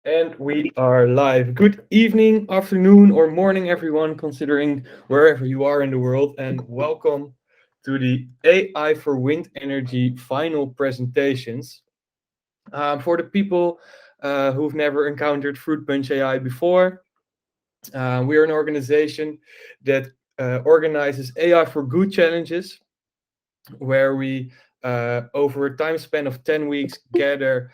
And we are live. Good evening, afternoon, or morning, everyone, considering wherever you are in the world. And welcome to the AI for Wind Energy final presentations. For the people who've never encountered Fruit Punch AI before, we are an organization that organizes AI for Good challenges, where we, over a time span of 10 weeks, gather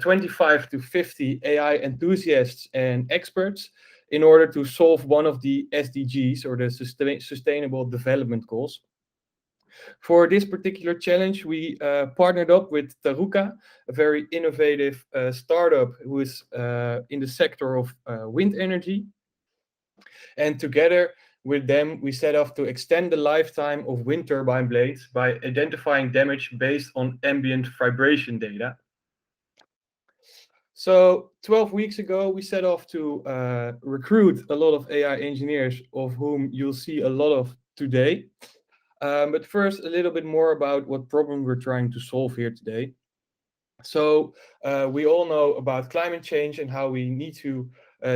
25 to 50 AI enthusiasts and experts in order to solve one of the SDGs, or the Sustainable Development Goals. For this particular challenge, we partnered up with Ruka, a very innovative startup who is in the sector of wind energy. And together with them, we set off to extend the lifetime of wind turbine blades by identifying damage based on ambient vibration data. So 12 weeks ago, we set off to recruit a lot of AI engineers, of whom you'll see a lot of today. But first, a little bit more about what problem we're trying to solve here today. So we all know about climate change and how we need to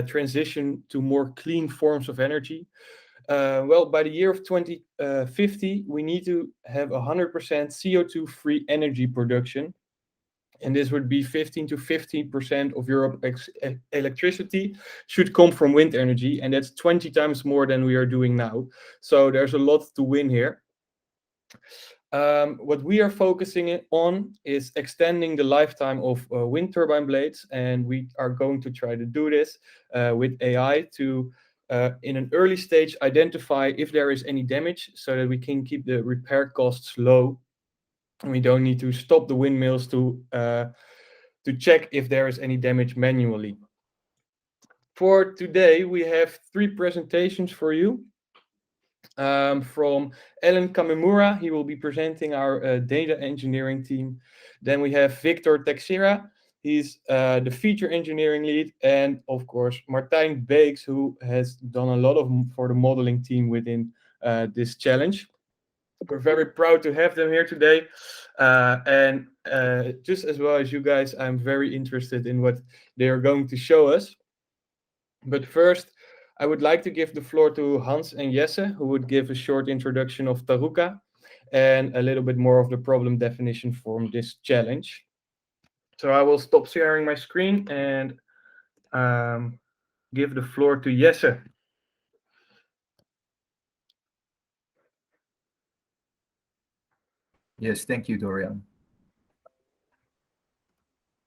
transition to more clean forms of energy. Well, by the year of 2050, we need to have 100% CO2-free energy production. And this would be 15 to 50% of Europe's electricity should come from wind energy. And that's 20 times more than we are doing now. So there's a lot to win here. What we are focusing on is extending the lifetime of wind turbine blades. And we are going to try to do this with AI to in an early stage, identify if there is any damage so that we can keep the repair costs low. And we don't need to stop the windmills to check if there is any damage manually. For today, we have 3 presentations for you. From Alan Kamimura, he will be presenting our data engineering team. Then we have Victor Teixeira. He's the feature engineering lead, and of course Martijn Beeks, who has done a lot for the modeling team within this challenge. We're very proud to have them here today, and just as well as you guys, I'm very interested in what they are going to show us. But first, I would like to give the floor to Hans and Jesse, who would give a short introduction of Taruka and a little bit more of the problem definition from this challenge. So I will stop sharing my screen and give the floor to Jesse. Yes, thank you, Dorian.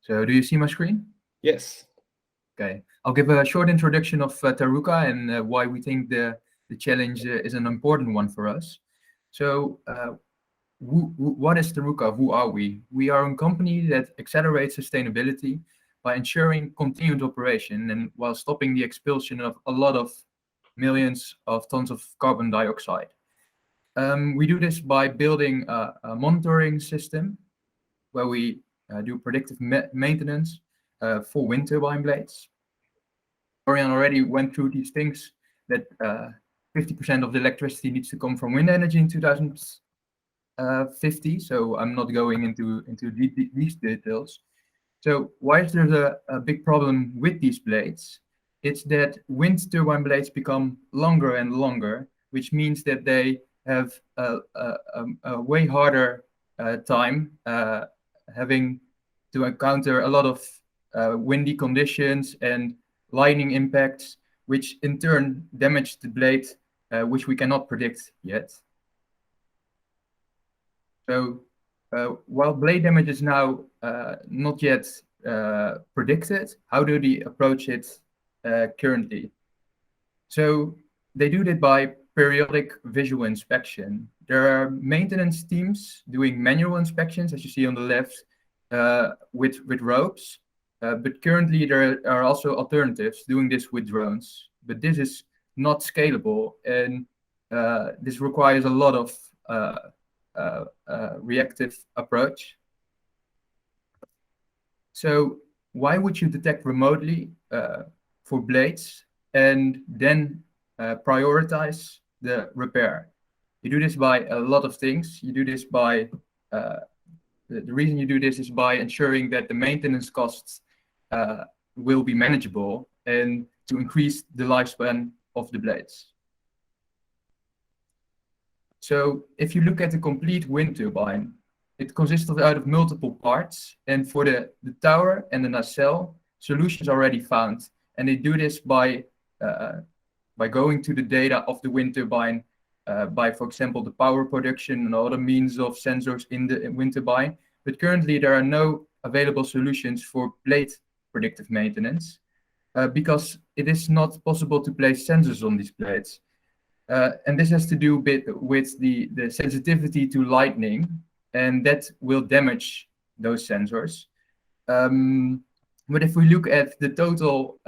So do you see my screen? Yes. Okay, I'll give a short introduction of Taruka and why we think the challenge is an important one for us. So what is Taruka? Who are we? We are a company that accelerates sustainability by ensuring continued operation and while stopping the expulsion of a lot of millions of tons of carbon dioxide. We do this by building a monitoring system where we do predictive maintenance for wind turbine blades. Dorian already went through these things, that 50% of the electricity needs to come from wind energy in 2050. So I'm not going into these details. So why is there a big problem with these blades? It's that wind turbine blades become longer and longer, which means that they have a way harder time having to encounter a lot of windy conditions and lightning impacts, which in turn damage the blade, which we cannot predict yet. So while blade damage is now not yet predicted, how do they approach it currently? So they do that by periodic visual inspection. There are maintenance teams doing manual inspections, as you see on the left, with ropes. But currently there are also alternatives doing this with drones. But this is not scalable, and this requires a lot of reactive approach. So why would you detect remotely for blades and then prioritize the repair? You do this by a lot of things. You do this by the reason you do this is by ensuring that the maintenance costs will be manageable and to increase the lifespan of the blades. So if you look at the complete wind turbine, it consists out of multiple parts, and for the tower and the nacelle, solutions are already found, and they do this by going to the data of the wind turbine, by, for example, the power production and other means of sensors in the wind turbine. But currently, there are no available solutions for blade predictive maintenance, because it is not possible to place sensors on these blades. And this has to do with the sensitivity to lightning, and that will damage those sensors. But if we look at the total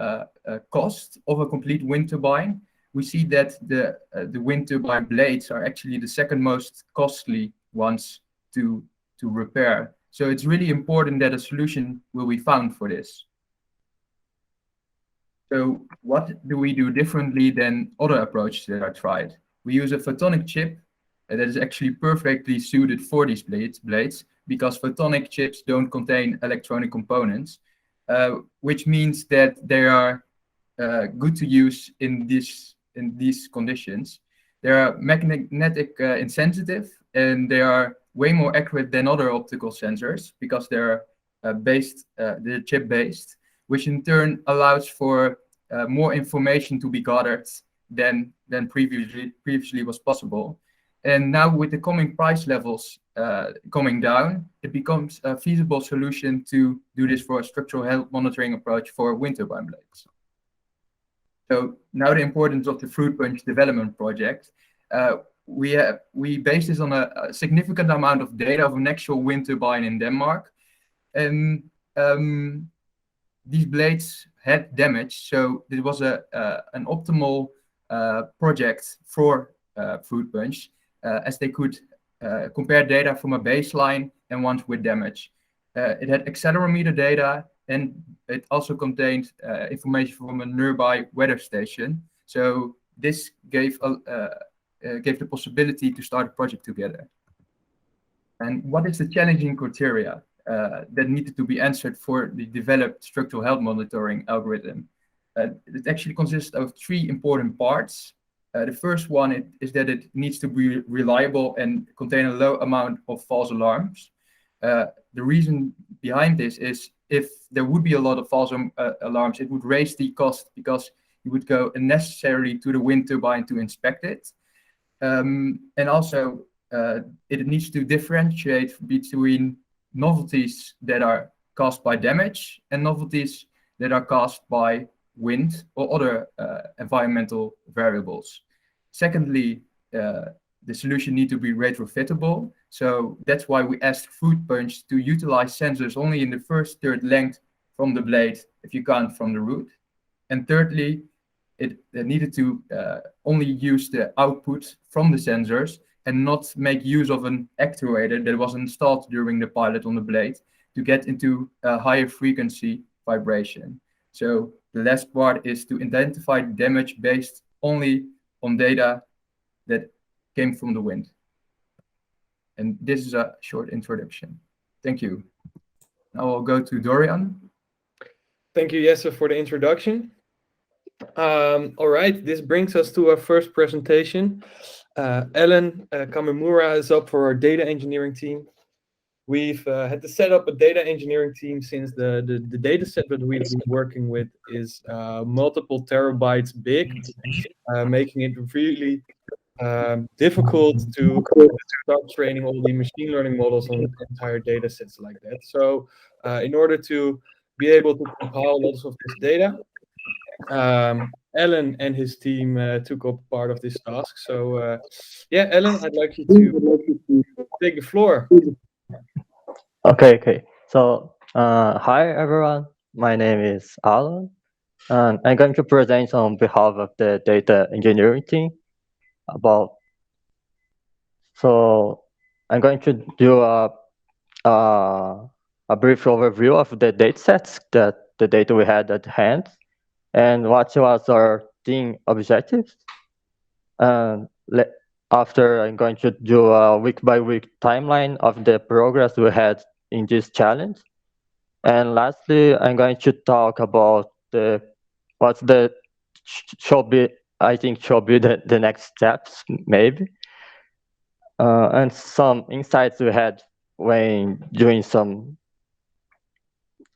cost of a complete wind turbine, we see that the wind turbine blades are actually the second most costly ones to repair. So it's really important that a solution will be found for this. So what do we do differently than other approaches that are tried? We use a photonic chip that is actually perfectly suited for these blades, because photonic chips don't contain electronic components, which means that they are good to use in these conditions. They are magnetic insensitive, and they are way more accurate than other optical sensors because they're they're chip-based, which in turn allows for more information to be gathered than previously was possible. And now with the coming price levels coming down, it becomes a feasible solution to do this for a structural health monitoring approach for wind turbine blades. So now the importance of the fruit punch development project. We base this on a significant amount of data of an actual wind turbine in Denmark. And these blades had damage, so it was an optimal project for fruit punch, as they could compare data from a baseline and ones with damage. It had accelerometer data, and it also contained information from a nearby weather station. So this gave the possibility to start a project together. And what is the challenging criteria that needed to be answered for the developed structural health monitoring algorithm? It actually consists of three important parts. The first one is that it needs to be reliable and contain a low amount of false alarms. The reason behind this is if there would be a lot of false alarms, it would raise the cost because you would go unnecessarily to the wind turbine to inspect it. And also, it needs to differentiate between novelties that are caused by damage and novelties that are caused by wind or other environmental variables. Secondly, the solution needs to be retrofittable. So that's why we asked Fruit Punch to utilize sensors only in the first third length from the blade if you count from the root. And thirdly, it needed to only use the output from the sensors and not make use of an actuator that was installed during the pilot on the blade to get into a higher frequency vibration. So the last part is to identify damage based only on data that came from the wind. And this is a short introduction. Thank you. Now I'll go to Dorian. Thank you, Jesse, for the introduction. All right, this brings us to our first presentation. Ellen Kamimura is up for our data engineering team. We've had to set up a data engineering team since the data set that we've been working with is multiple terabytes big, making it really difficult to start training all the machine learning models on entire data sets like that. So in order to be able to compile lots of this data, Ellen and his team took up part of this task. So yeah, Ellen, I'd like you to take the floor. Okay. So, hi everyone. My name is Alan, and I'm going to present on behalf of the data engineering team about. So, I'm going to do a brief overview of the data sets that the data we had at hand, and what was our team objectives. And after, I'm going to do a week-by-week timeline of the progress we had in this challenge. And lastly, I'm going to talk about what's the should be I think should be the next steps maybe, and some insights we had when doing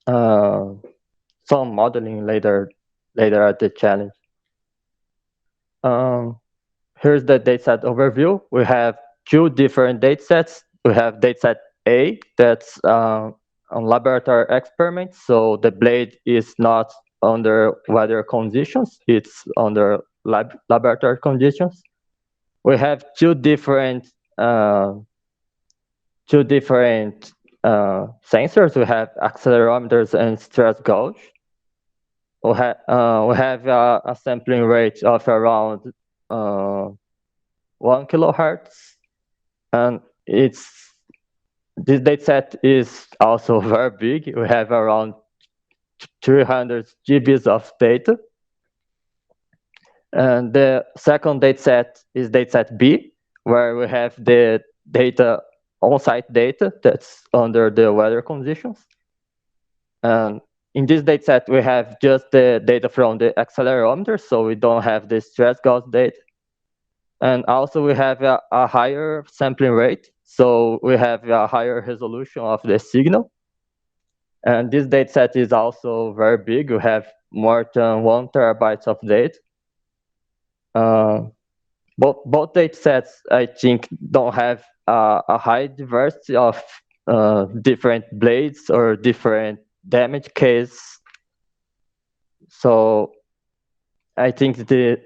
uh, some modeling later at the challenge. Um, Here's the dataset overview. We have two different datasets. We have dataset A, that's on laboratory experiments. So the blade is not under weather conditions, it's under laboratory conditions. We have uh, two different sensors. We have accelerometers and stress gauge. We have a sampling rate of around 1 kilohertz, and this dataset is also very big. We have around 300 GBs of data. And the second dataset is dataset B, where we have the data, on-site data that's under the weather conditions. And in this dataset, we have just the data from the accelerometer, so we don't have the stress gauge data. And also we have a higher sampling rate, so we have a higher resolution of the signal. And this dataset is also very big. We have more than 1 terabyte of data. Both datasets, I think, don't have a high diversity of different blades or different damage case. So I think this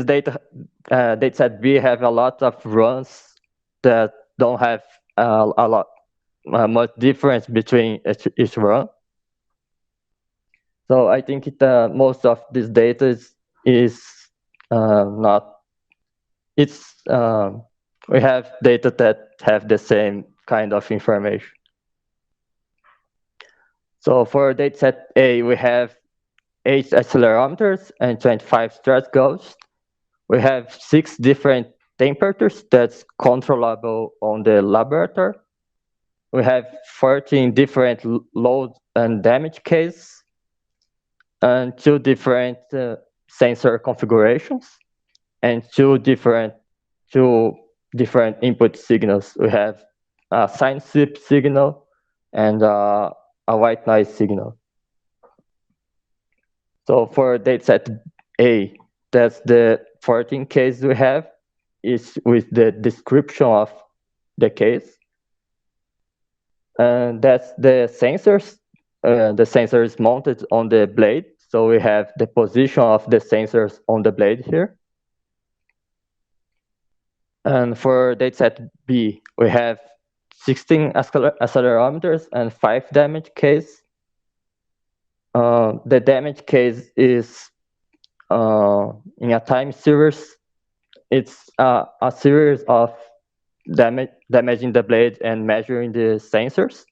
dataset B have a lot of runs that don't have a lot much difference between each run. So I think most of this data is not. It's we have data that have the same kind of information. So for dataset A, we have 8 accelerometers and 25 stress gauges. We have 6 different temperatures that's controllable on the laboratory. We have 14 different load and damage cases and 2 different sensor configurations and 2 different input signals. We have a sine sweep signal and a white noise signal. So for dataset A, that's the 14 case we have, is with the description of the case. And that's the sensors. The sensor is mounted on the blade. So we have the position of the sensors on the blade here. And for dataset B, we have 16 accelerometers and 5 damage case. The damage case is in a time series. It's a series of damaging the blade and measuring the sensors.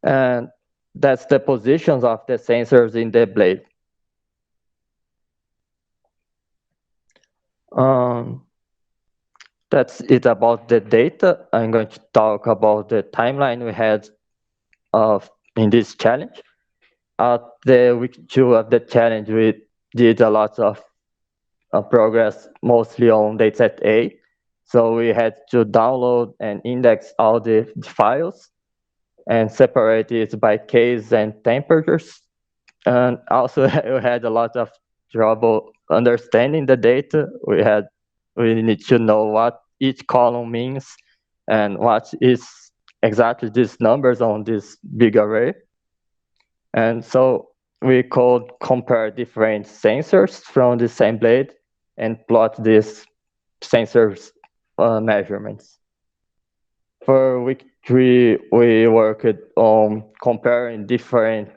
And that's the positions of the sensors in the blade. That's it about the data. I'm going to talk about the timeline we had in this challenge. At the week 2 of the challenge, we did a lot of progress, mostly on dataset A. So we had to download and index all the files and separate it by case and temperatures. And also we had a lot of trouble understanding the data. We need to know what each column means and what is exactly these numbers on this big array. And so we could compare different sensors from the same blade and plot these sensors measurements. For week 3, we worked on comparing different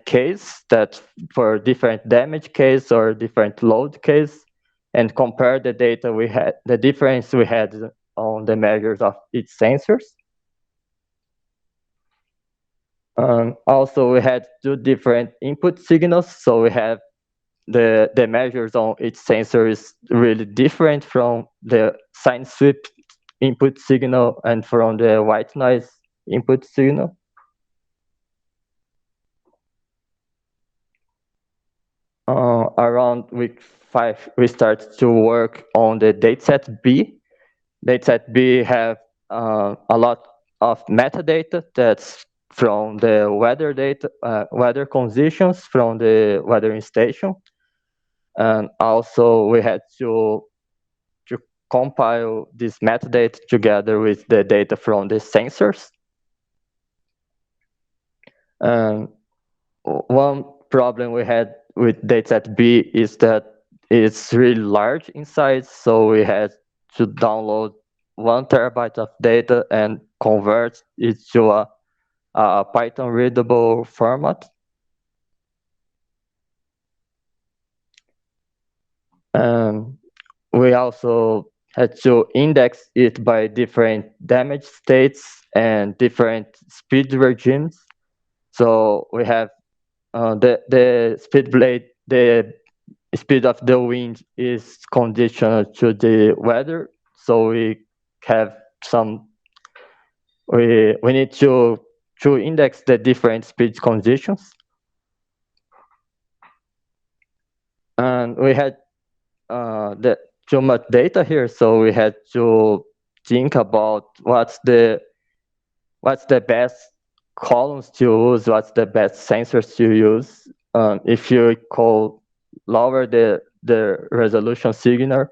case that for different damage case or different load case, and compare the data we had, the difference we had on the measures of each sensors. Also, we had 2 different input signals, so we have the measures on each sensor is really different from the sine sweep input signal and from the white noise input signal. Around week 5, we start to work on the dataset B. Dataset B have a lot of metadata that's from the weather data, weather conditions from the weathering station, and also we had to compile this metadata together with the data from the sensors. And one problem we had with dataset B is that it's really large in size, so we had to download 1 terabyte of data and convert it to a Python readable format. We also had to index it by different damage states and different speed regimes. So we have the speed blade, the speed of the wind is conditional to the weather. So we have we need to index the different speed conditions. And we had too much data here, so we had to think about what's the best columns to use, what's the best sensors to use. If you lower the resolution signal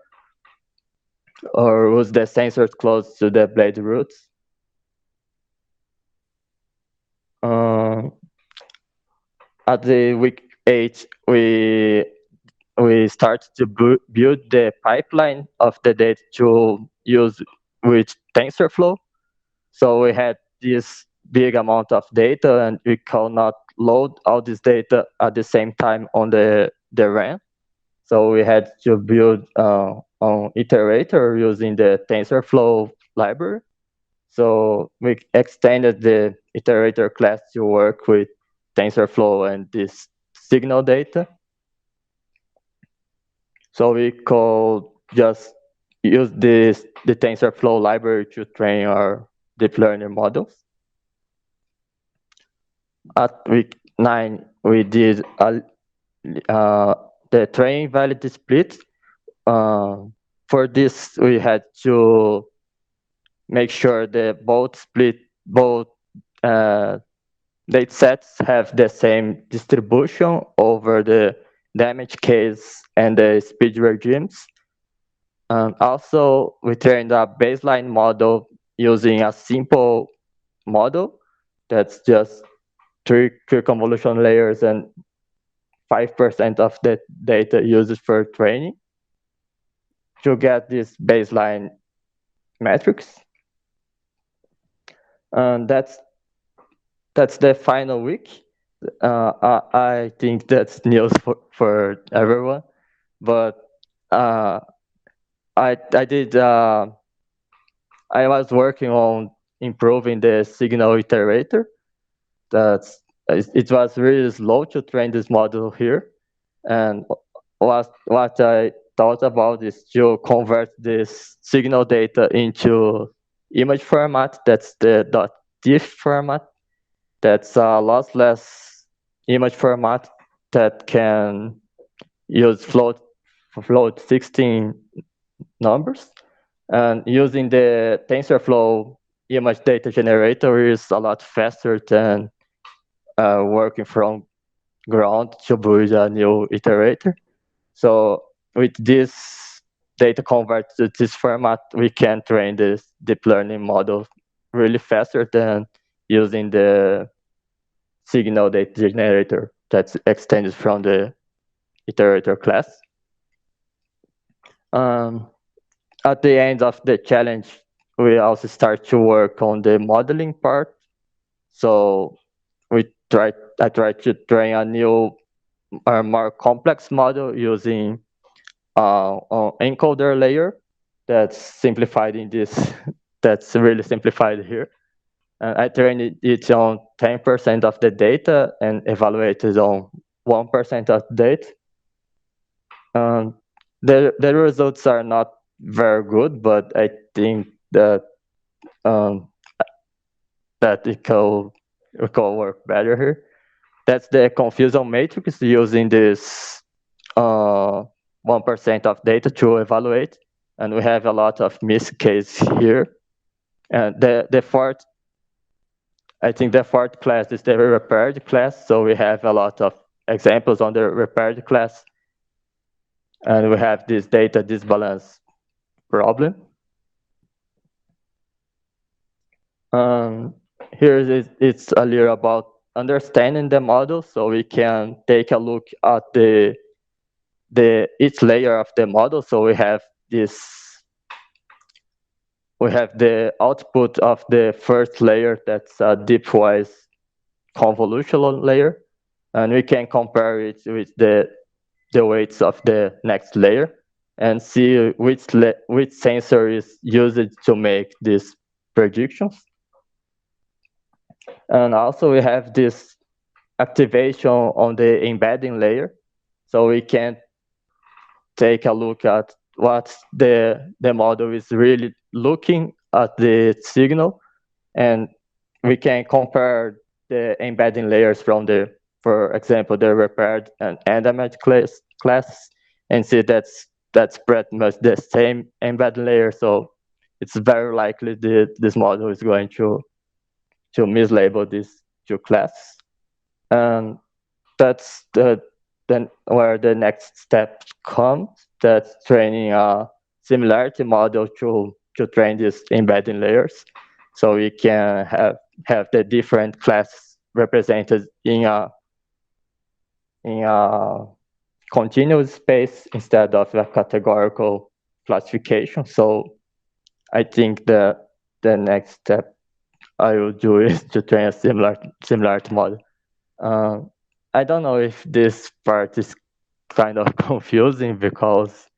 or use the sensors close to the blade roots. At the week 8, we start to build the pipeline of the data to use with TensorFlow. So we had this big amount of data, and we cannot load all this data at the same time on the RAM. So we had to build an iterator using the TensorFlow library. So we extended the iterator class to work with TensorFlow and this signal data. So we could just use the TensorFlow library to train our deep learning models. At week 9, we did the training validity split. For this, we had to make sure that both data sets have the same distribution over the damage case and the speed regimes. Also, we trained a baseline model using a simple model that's just three convolution layers and 5% of the data used for training to get this baseline metrics. And that's the final week. I think that's news for everyone, but I was working on improving the signal iterator. It was really slow to train this model here, and what I thought about is to convert this signal data into image format. That's the .tiff format. That's a lossless image format that can use float 16 numbers. And using the TensorFlow image data generator is a lot faster than working from ground to build a new iterator. So with this data convert to this format, we can train this deep learning model really faster than using the signal data generator that's extended from the iterator class. At the end of the challenge, we also start to work on the modeling part. So I tried to train a new, more complex model using an encoder layer that's simplified in this. That's really simplified here. And I trained it on 10% of the data and evaluated on 1% of data. The results are not very good, but I think that that it could work better here. That's the confusion matrix using this 1% of data to evaluate, and we have a lot of missed case here. And the fourth, I think the fourth class is the repaired class, so we have a lot of examples on the repaired class, and we have this data disbalance problem. Here it's a little about understanding the model, so we can take a look at each layer of the model. So we have the output of the first layer, that's a deepwise convolutional layer, and we can compare it with the weights of the next layer and see which sensor is used to make these predictions. And also we have this activation on the embedding layer, so we can take a look at what the model is really looking at the signal, and we can compare the embedding layers from for example, the repaired and ambient class, and see that's pretty much the same embedding layer. So it's very likely this model is going to mislabel these two classes, and that's then where the next step comes. That's training a similarity model to train these embedding layers, so we can have the different classes represented in a continuous space instead of a categorical classification. So I think the next step I will do is to train a similarity model. I don't know if this part is kind of confusing, because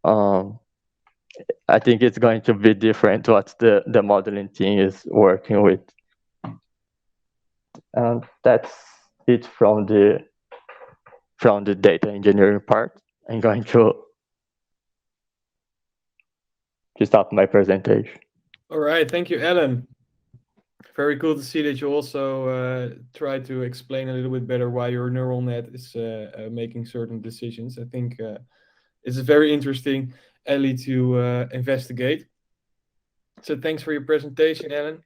I think it's going to be different what the modeling team is working with. And that's it from the data engineering part. I'm going to stop my presentation. All right, thank you, Alan. Very cool to see that you also try to explain a little bit better why your neural net is making certain decisions. I think it's a very interesting alley to investigate. So thanks for your presentation, Alan.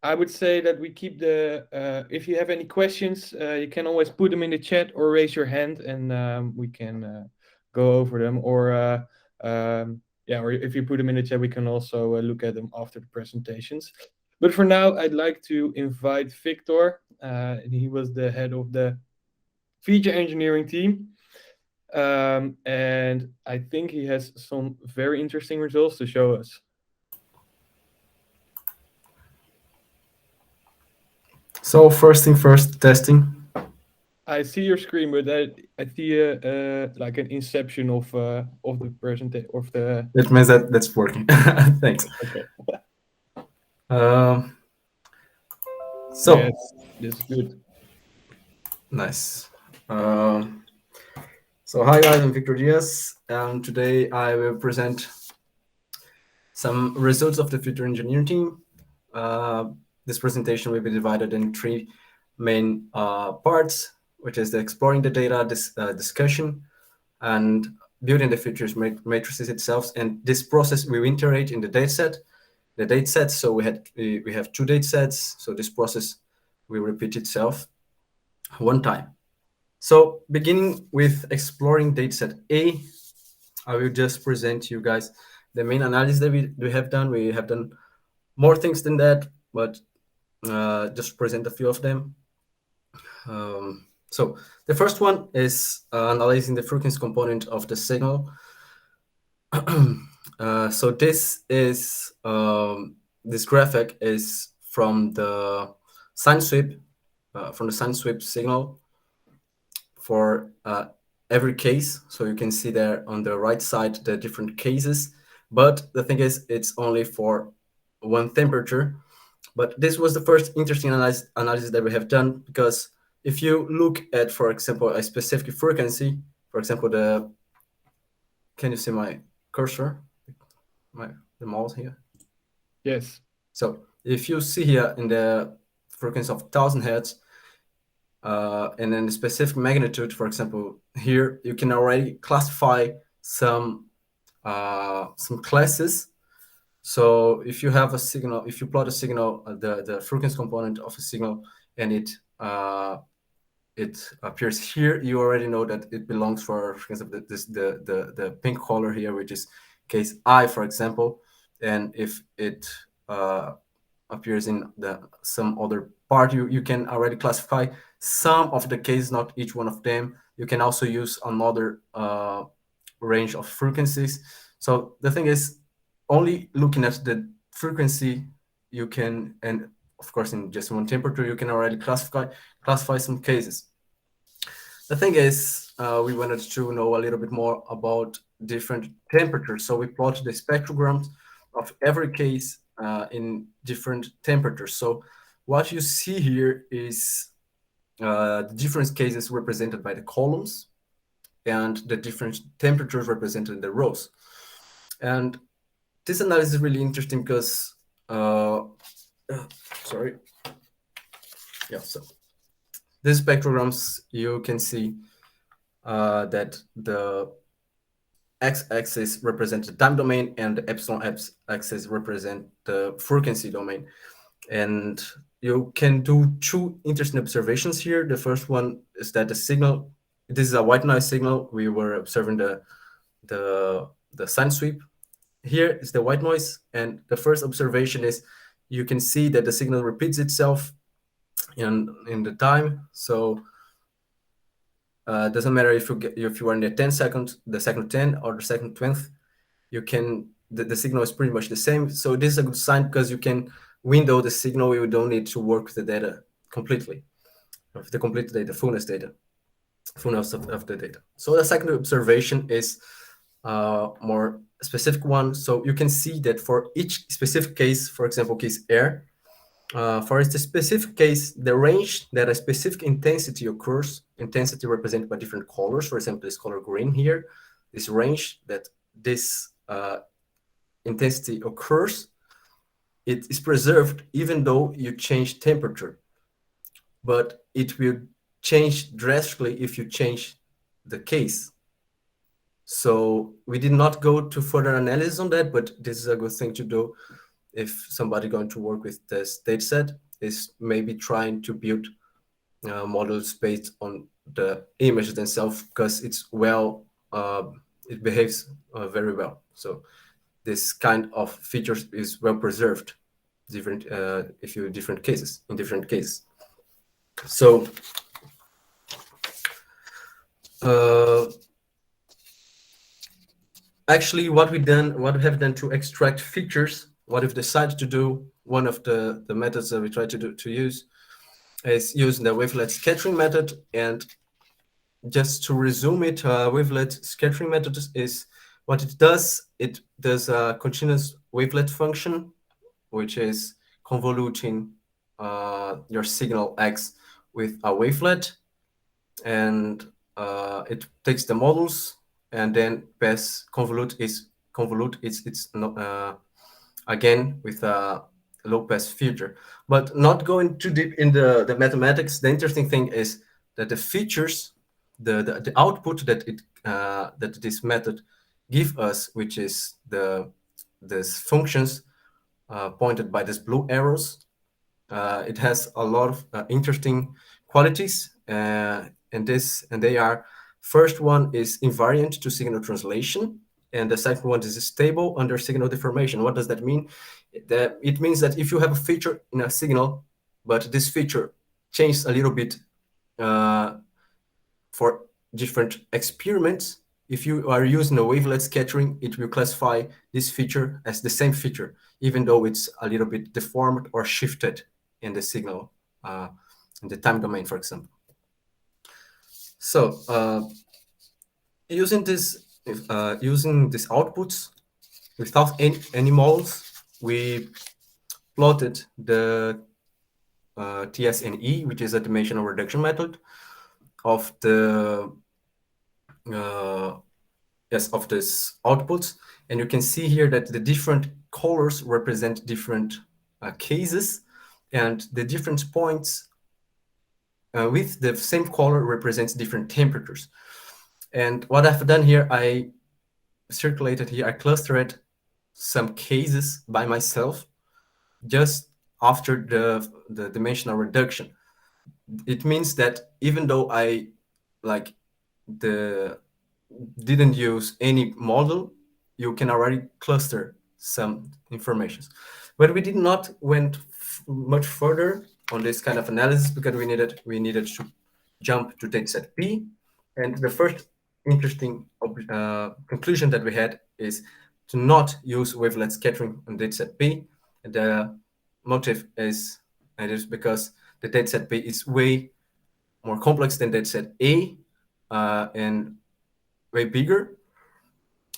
I would say that we keep if you have any questions, you can always put them in the chat or raise your hand, and we can go over them. Or or if you put them in the chat, we can also look at them after the presentations. But for now, I'd like to invite Victor. He was the head of the feature engineering team. And I think he has some very interesting results to show us. So first thing first, testing. I see your screen, but I see like an inception of the presentation of the. That means that's working. Thanks. Okay. So yes, this is good. Nice. So hi guys, I'm Victor Diaz, and today I will present some results of the feature engineering team. This presentation will be divided in three main parts, which is the exploring the data, discussion, and building the features matrices itself. And this process will iterate in the dataset. The datasets, so we have two datasets, so this process will repeat itself one time. So beginning with exploring dataset A, I will just present you guys the main analysis that we have done. We have done more things than that, but just present a few of them. So the first one is analyzing the frequency component of the signal. So this is this graphic is from the sine sweep signal for every case. So you can see there on the right side the different cases, but the thing is it's only for one temperature. But this was the first interesting analysis that we have done, because if you look at, for example, a specific frequency, for example, can you see my cursor, the mouse here? Yes. So if you see here in the frequency of 1000 hertz, and then the specific magnitude, for example, here you can already classify some classes. So if you have a signal, if you plot a signal, the frequency component of a signal, and it appears here, you already know that it belongs, for example, the pink color here, which is case I, for example. And if it appears in some other part, you can already classify some of the cases, not each one of them. You can also use another range of frequencies. So the thing is, only looking at the frequency, you can, and of course in just one temperature, you can already classify some cases. The thing is, we wanted to know a little bit more about different temperatures. So we plotted the spectrograms of every case in different temperatures. So what you see here is the different cases represented by the columns and the different temperatures represented in the rows. And this analysis is really interesting because, sorry. Yeah, so these spectrograms, you can see that the x-axis represents the time domain and the epsilon axis represent the frequency domain. And you can do two interesting observations here. The first one is that the signal, this is a white noise signal. We were observing the sine sweep. Here is the white noise, and the first observation is you can see that the signal repeats itself in the time. So it doesn't matter if you are in the 10 second, the second 10 or the second 20th, you can, the signal is pretty much the same. So this is a good sign because you can window the signal. You don't need to work with the data completely, of the complete data, fullness of the data. So the second observation is more specific one. So you can see that for each specific case, for example, case air, for the specific case, the range that a specific intensity occurs, intensity represented by different colors, for example, this color green here, this range that this intensity occurs, it is preserved even though you change temperature, but it will change drastically if you change the case. So we did not go to further analysis on that, but this is a good thing to do if somebody going to work with this data set, is maybe trying to build models based on the images themselves, because it's it behaves very well. So this kind of features is well preserved in different cases. So actually, what we have done to extract features, what we've decided to do, one of the methods that we try to use is using the wavelet scattering method. And just to resume it, wavelet scattering method is what it does. It does a continuous wavelet function, which is convoluting your signal X with a wavelet, and it takes the models and then convolute its again with a low pass filter. But not going too deep in the mathematics, the interesting thing is that the features, the output that this method give us, which is these functions pointed by these blue arrows, it has a lot of interesting qualities, and they are, first one is invariant to signal translation, and the second one is stable under signal deformation. What does that mean? It means that if you have a feature in a signal, but this feature changes a little bit for different experiments, if you are using a wavelet scattering, it will classify this feature as the same feature, even though it's a little bit deformed or shifted in the signal, in the time domain, for example. So using these outputs without any models, we plotted the TSNE, which is a dimensional reduction method of of this outputs, and you can see here that the different colors represent different cases, and the different points with the same color represents different temperatures. And what I've done here, I circulated here, I clustered some cases by myself just after the dimensional reduction. It means that even though I didn't use any model, you can already cluster some informations. But we did not went much further on this kind of analysis because we needed to jump to dataset B. And the first interesting conclusion that we had is to not use wavelet scattering on dataset B. The motive is because the dataset B is way more complex than dataset A and way bigger,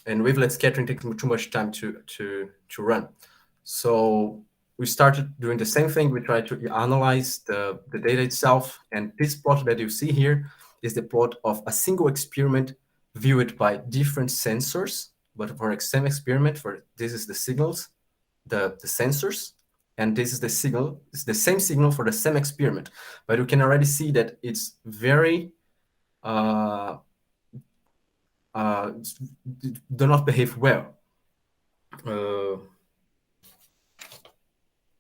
and wavelet scattering takes too much time to run. So we started doing the same thing. We tried to analyze the data itself, and this plot that you see here is the plot of a single experiment viewed by different sensors. But for the same experiment, this is the signals, the sensors, and this is the signal. It's the same signal for the same experiment, but you can already see that it's very do not behave well.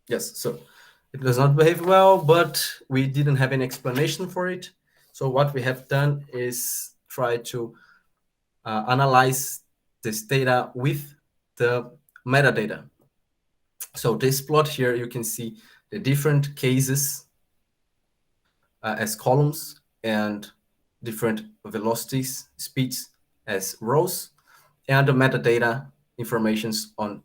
Yes, so it does not behave well, but we didn't have any explanation for it. So what we have done is try to analyze this data with the metadata. So this plot here, you can see the different cases as columns and different velocities, speeds as rows, and the metadata informations in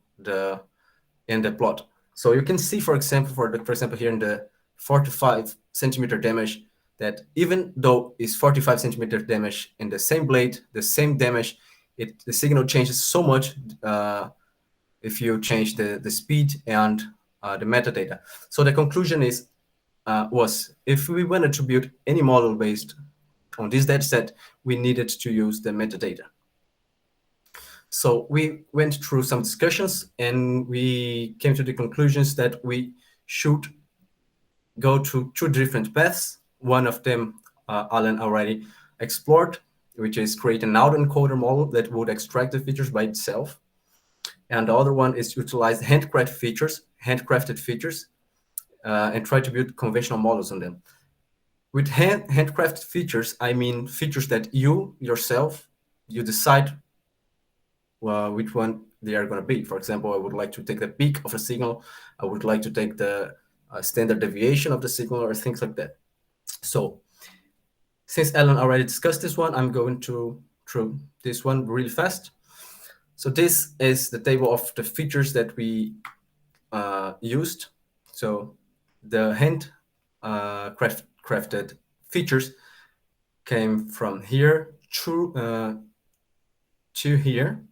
the plot. So you can see, for example, here in the 45 centimeter damage, that even though it's 45 centimeter damage in the same blade, the same damage, the signal changes so much if you change the speed and the metadata. So the conclusion was if we wanted to build any model based on this data set, we needed to use the metadata. So we went through some discussions and we came to the conclusions that we should go to two different paths. One of them Alan already explored, which is create an autoencoder model that would extract the features by itself. And the other one is to utilize handcrafted features, and try to build conventional models on them. With handcrafted features, I mean features that you yourself, you decide which one they are going to be. For example, I would like to take the peak of a signal. I would like to take the standard deviation of the signal or things like that. So since Alan already discussed this one, I'm going to through this one really fast. So this is the table of the features that we used. So the crafted features came from here to here.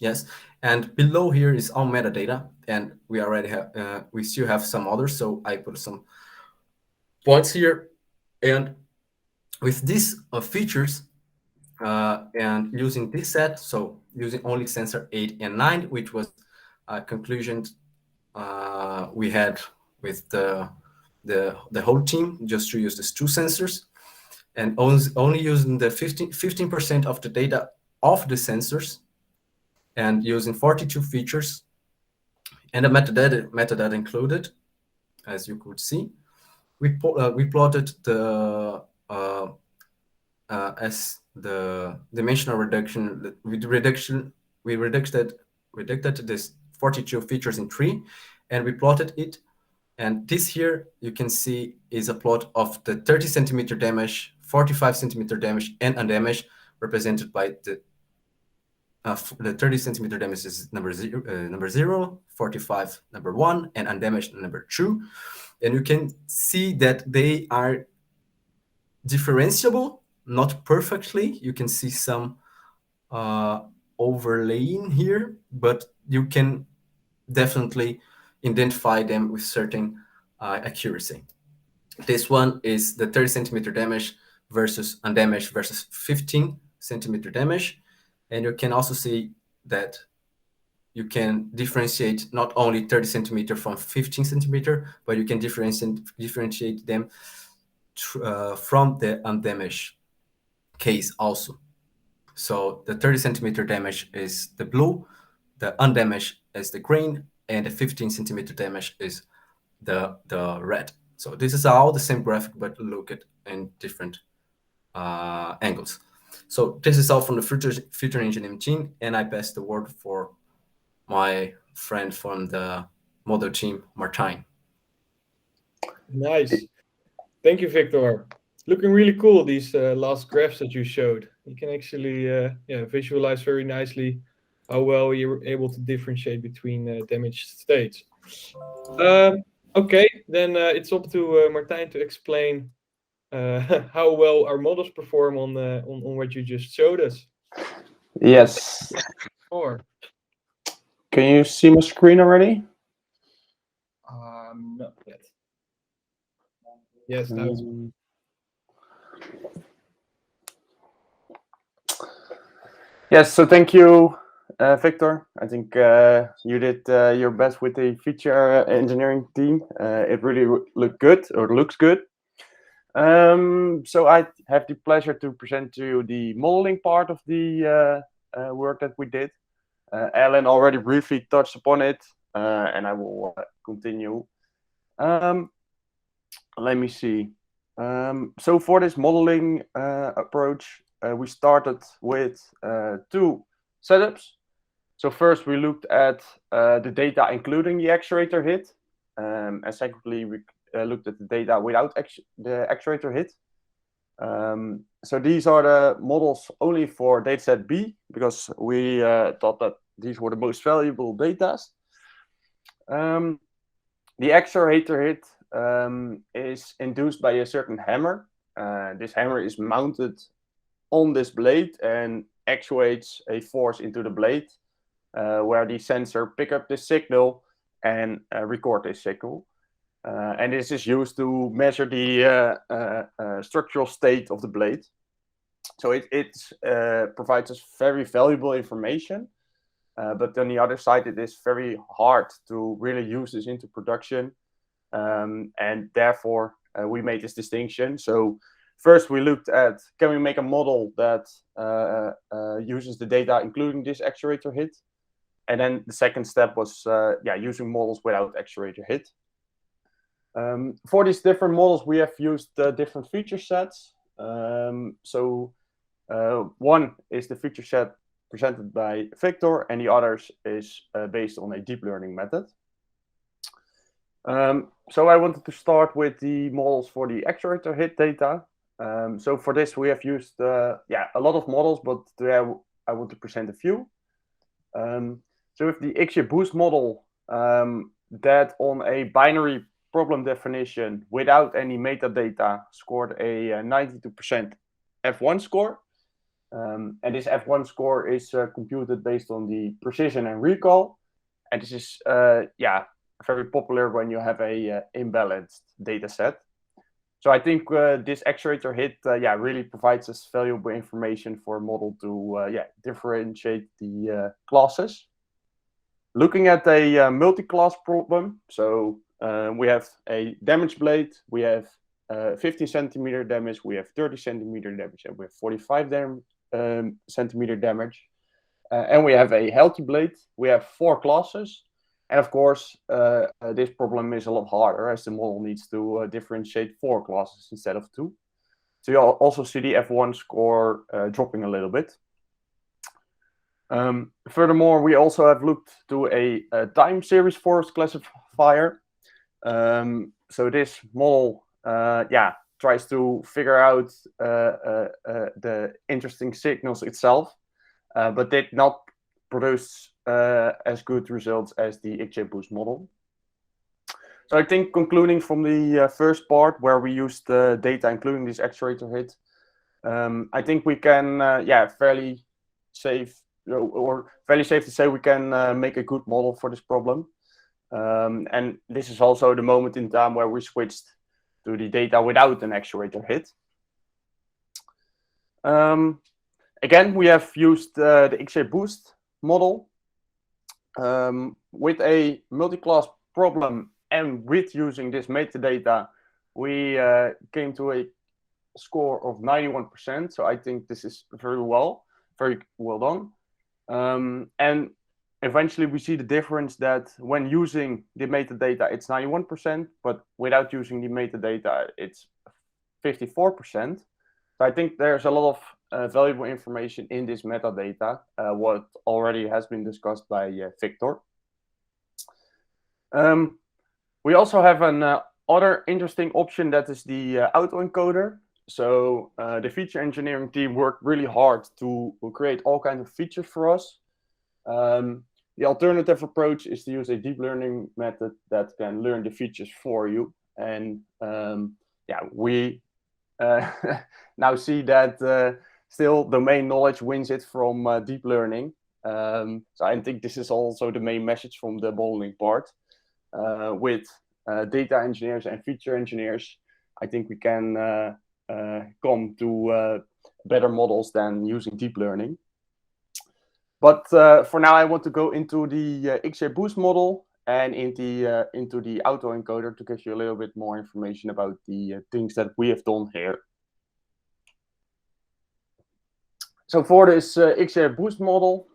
Yes, and below here is all metadata, and we already have we still have some others, so I put some points here. And with these features and using this set, so using only sensor 8 and 9, which was a conclusion we had with the whole team, just to use these two sensors, and only using the 15% of the data of the sensors, and using 42 features and the metadata included, as you could see. We plotted as the dimensional reduction. We reduced this 42 features in 3, and we plotted it. And this here you can see is a plot of the 30 centimeter damage, 45 centimeter damage, and undamaged, represented by the 30 centimeter damage is number 0, 45 number 1, and undamaged number 2. And you can see that they are differentiable, not perfectly. You can see some overlaying here, but you can definitely identify them with certain accuracy. This one is the 30 centimeter damage versus undamaged versus 15 centimeter damage. And you can also see that you can differentiate not only 30 centimeter from 15 centimeter, but you can differentiate them from the undamaged case also. So the 30 centimeter damage is the blue, the undamaged is the green, and the 15 centimeter damage is the red. So this is all the same graphic, but look at in different angles. So this is all from the future engineering team, and I pass the word for my friend from the model team, Martijn. Nice. Thank you, Victor. Looking really cool, these last graphs that you showed. You can actually visualize very nicely how well you were able to differentiate between damaged states. Okay, then it's up to Martijn to explain how well our models perform on what you just showed us. Yes. Or Can you see my screen already? not yet. Yes, now it's Yes, so thank you, Victor. I think you did your best with the feature engineering team. It really looked good, or looks good. So I have the pleasure to present to you the modeling part of the work that we did. Alan already briefly touched upon it, and I will continue. Let me see. So for this modeling approach, we started with two setups. So first we looked at the data including the actuator hit, and secondly we looked at the data without the actuator hit. So these are the models only for dataset B, because we thought that these were the most valuable data. The actuator hit is induced by a certain hammer. This hammer is mounted on this blade and actuates a force into the blade, where the sensor pick up this signal and record this signal. And this is used to measure the structural state of the blade. So it provides us very valuable information. But on the other side, it is very hard to really use this into production. And therefore, we made this distinction. So first, we looked at, can we make a model that uses the data, including this actuator hit? And then the second step was using models without actuator hit. For these different models, we have used different feature sets. So one is the feature set presented by Victor, and the others is based on a deep learning method. So I wanted to start with the models for the actuator hit data. So for this, we have used a lot of models, but today I want to present a few. So with the XGBoost model, that on a binary problem definition without any metadata scored a 92% F1 score. And this F1 score is computed based on the precision and recall. And this is very popular when you have a imbalanced data set. So I think this actuator hit really provides us valuable information for a model to differentiate the classes. Looking at a multi-class problem, so we have a damaged blade, we have 15 centimeter damage, we have 30 centimeter damage, and we have 45 centimeter damage. And we have a healthy blade. We have 4 classes. And of course, this problem is a lot harder as the model needs to differentiate 4 classes instead of 2. So you also see the F1 score dropping a little bit. Furthermore, we also have looked to a time series force classifier. So this model tries to figure out the interesting signals itself, but did not produce as good results as the XGBoost model. So I think concluding from the first part where we used data including this actuator hit, I think we can fairly safe to say we can make a good model for this problem. And this is also the moment in time where we switched to the data without an actuator hit. Again, we have used the XGBoost model. with a multi-class problem and with using this metadata, we came to a score of 91%. So I think this is very well done. And eventually we see the difference that when using the metadata, it's 91%, but without using the metadata, it's 54%. So I think there's a lot of valuable information in this metadata, what already has been discussed by Victor. We also have an other interesting option, that is the autoencoder. So the feature engineering team worked really hard to create all kinds of features for us. The alternative approach is to use a deep learning method that can learn the features for you. And yeah, we now see that still domain knowledge wins it from deep learning. So I think this is also the main message from the modeling part. With data engineers and feature engineers, I think we can come to better models than using deep learning. But for now, I want to go into the XGBoost model and into the autoencoder to give you a little bit more information about the things that we have done here. So for this XGBoost model,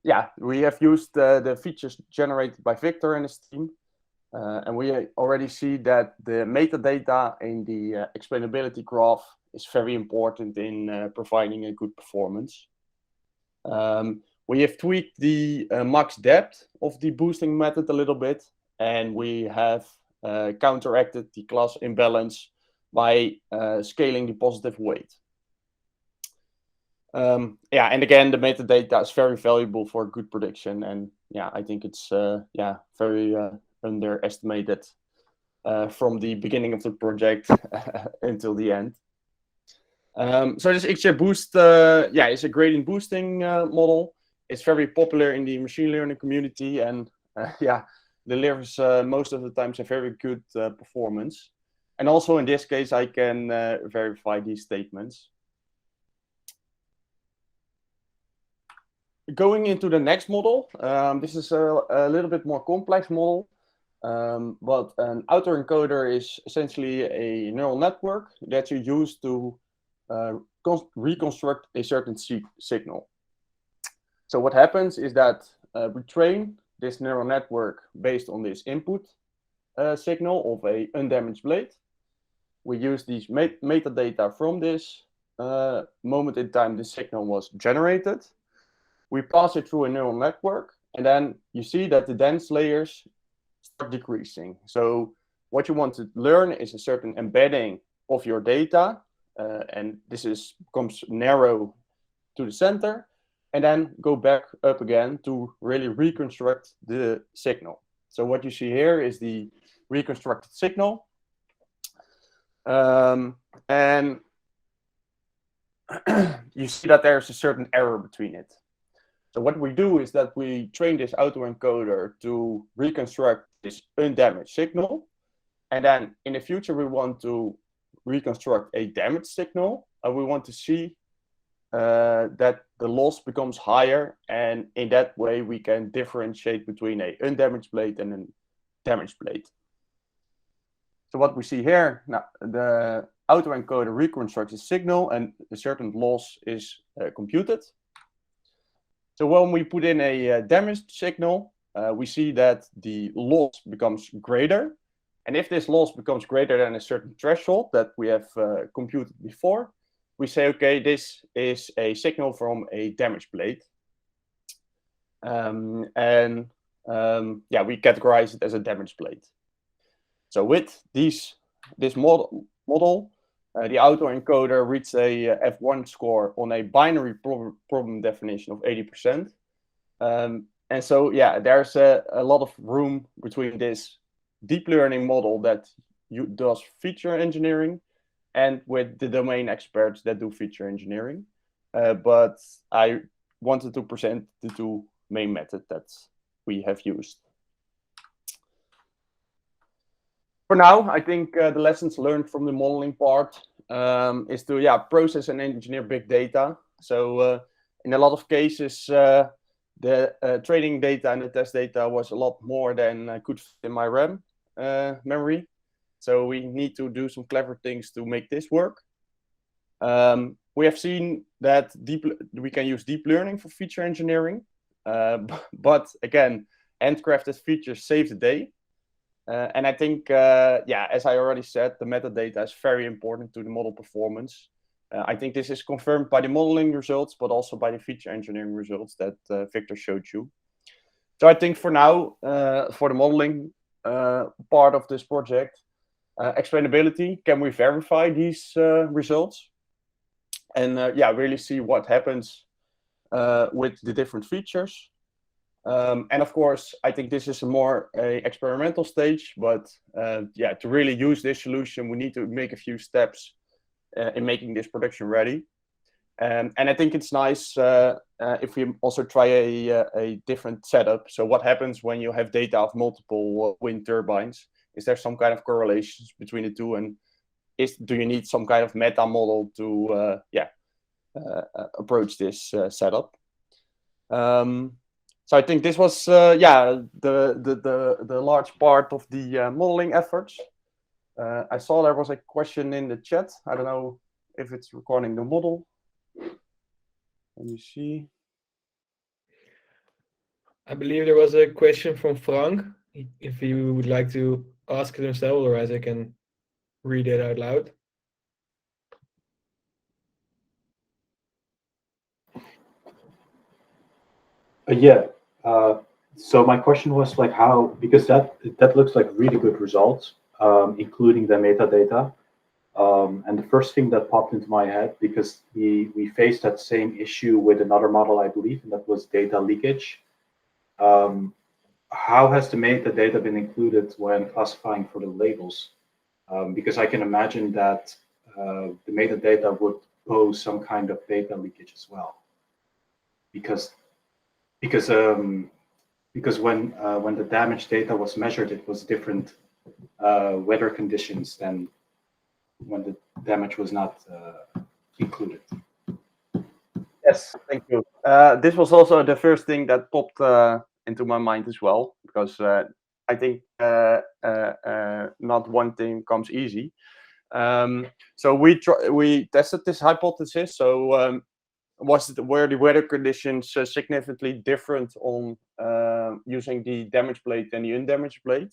yeah, we have used the features generated by Victor and his team. And we already see that the metadata in the explainability graph is very important in providing a good performance. We have tweaked the max depth of the boosting method a little bit, and we have counteracted the class imbalance by scaling the positive weight. Yeah, and again, the metadata is very valuable for good prediction, and yeah, I think it's yeah, very underestimated from the beginning of the project until the end. So this XGBoost, yeah, is a gradient boosting model. It's very popular in the machine learning community, and yeah, delivers most of the times a very good performance. And also in this case, I can verify these statements. Going into the next model, this is a little bit more complex model, but an autoencoder is essentially a neural network that you use to reconstruct a certain signal. So what happens is that we train this neural network based on this input signal of a undamaged blade. We use these metadata from this moment in time the signal was generated. We pass it through a neural network, and then you see that the dense layers start decreasing. So what you want to learn is a certain embedding of your data, and this becomes narrow to the center, and then go back up again to really reconstruct the signal. So what you see here is the reconstructed signal, and you see that there's a certain error between it. So what we do is that we train this autoencoder to reconstruct this undamaged signal. And then in the future, we want to reconstruct a damaged signal. And we want to see that the loss becomes higher. And in that way, we can differentiate between an undamaged blade and a damaged blade. So what we see here, now the autoencoder reconstructs the signal and a certain loss is computed. So when we put in a damaged signal, we see that the loss becomes greater. And if this loss becomes greater than a certain threshold that we have computed before, we say, okay, this is a signal from a damaged blade. Yeah, we categorize it as a damaged blade. So with this model, the autoencoder reached a F1 score on a binary problem definition of 80%. And so, yeah, there's a lot of room between this deep learning model that does feature engineering and with the domain experts that do feature engineering. But I wanted to present the two main methods that we have used. For now, I think the lessons learned from the modeling part is to process and engineer big data. So in a lot of cases, the training data and the test data was a lot more than I could fit in my RAM memory. So we need to do some clever things to make this work. We have seen that we can use deep learning for feature engineering, but again, handcrafted features save the day. And I think, as I already said, the metadata is very important to the model performance. I think this is confirmed by the modeling results, but also by the feature engineering results that Victor showed you. So I think for now, for the modeling part of this project, explainability, can we verify these results? And really see what happens with the different features. And of course, I think this is a more experimental stage, but to really use this solution, we need to make a few steps in making this production ready. And I think it's nice if we also try a different setup. So what happens when you have data of multiple wind turbines? Is there some kind of correlations between the two? And do you need some kind of meta model to approach this setup? So I think this was the large part of the modeling efforts. I saw there was a question in the chat. I don't know if it's recording the model. Let me see. I believe there was a question from Frank. If you would like to ask it himself, otherwise I can read it out loud. So my question was like how, because that looks like really good results, including the metadata. And the first thing that popped into my head, because we faced that same issue with another model, I believe, and that was data leakage. How has the metadata been included when classifying for the labels? Because I can imagine that the metadata would pose some kind of data leakage as well. Because when the damage data was measured, it was different weather conditions than when the damage was not included. Yes, thank you. This was also the first thing that popped into my mind as well, because I think not one thing comes easy. So we tested this hypothesis. So were the weather conditions significantly different on using the damaged blade and the undamaged blade?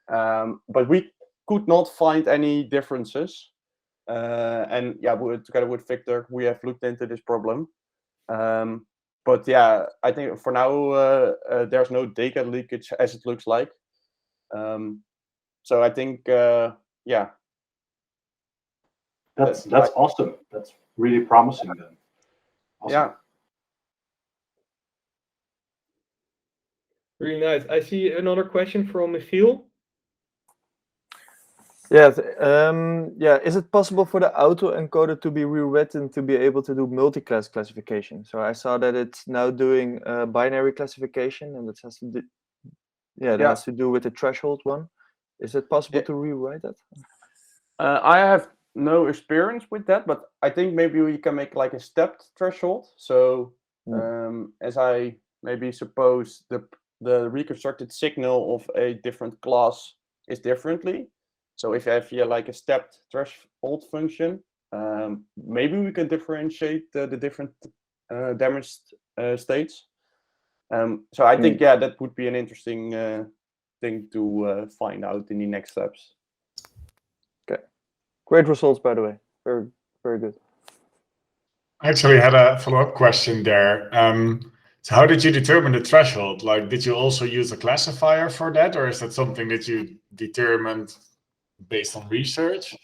But we could not find any differences. And together with Victor, we have looked into this problem. But I think for now there's no data leakage as it looks like. So I think that's awesome. That's really promising then. Awesome. Yeah. Really nice. I see another question from Phil. Yes. Is it possible for the autoencoder to be rewritten to be able to do multicast classification? So I saw that it's now doing binary classification, and it has to do, has to do with the threshold one. Is it possible to rewrite that? I have no experience with that, but I think maybe we can make like a stepped threshold. So as I maybe suppose the reconstructed signal of a different class is differently. So if I have here like a stepped threshold function, maybe we can differentiate the different damaged states. So I think that would be an interesting thing to find out in the next steps. Okay, great results, by the way. Very, very good. I actually had a follow-up question there. So how did you determine the threshold? Like, did you also use a classifier for that, or is that something that you determined based on research?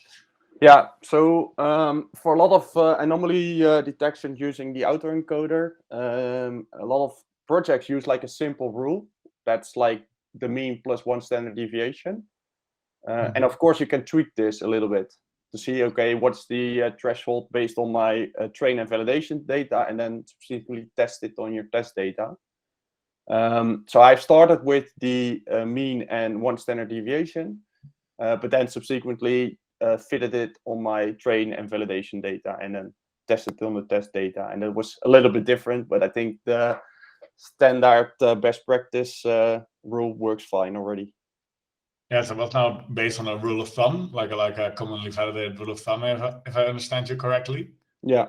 Yeah, so for a lot of anomaly detection using the autoencoder, a lot of projects use like a simple rule. That's like the mean plus one standard deviation. And of course, you can tweak this a little bit to see, okay, what's the threshold based on my train and validation data, and then specifically test it on your test data. So I've started with the mean and one standard deviation, but then subsequently fitted it on my train and validation data, and then tested it on the test data. And it was a little bit different, but I think the standard best practice rule works fine already. Yeah, so what's now based on a rule of thumb, like a commonly validated rule of thumb, if I understand you correctly. Yeah.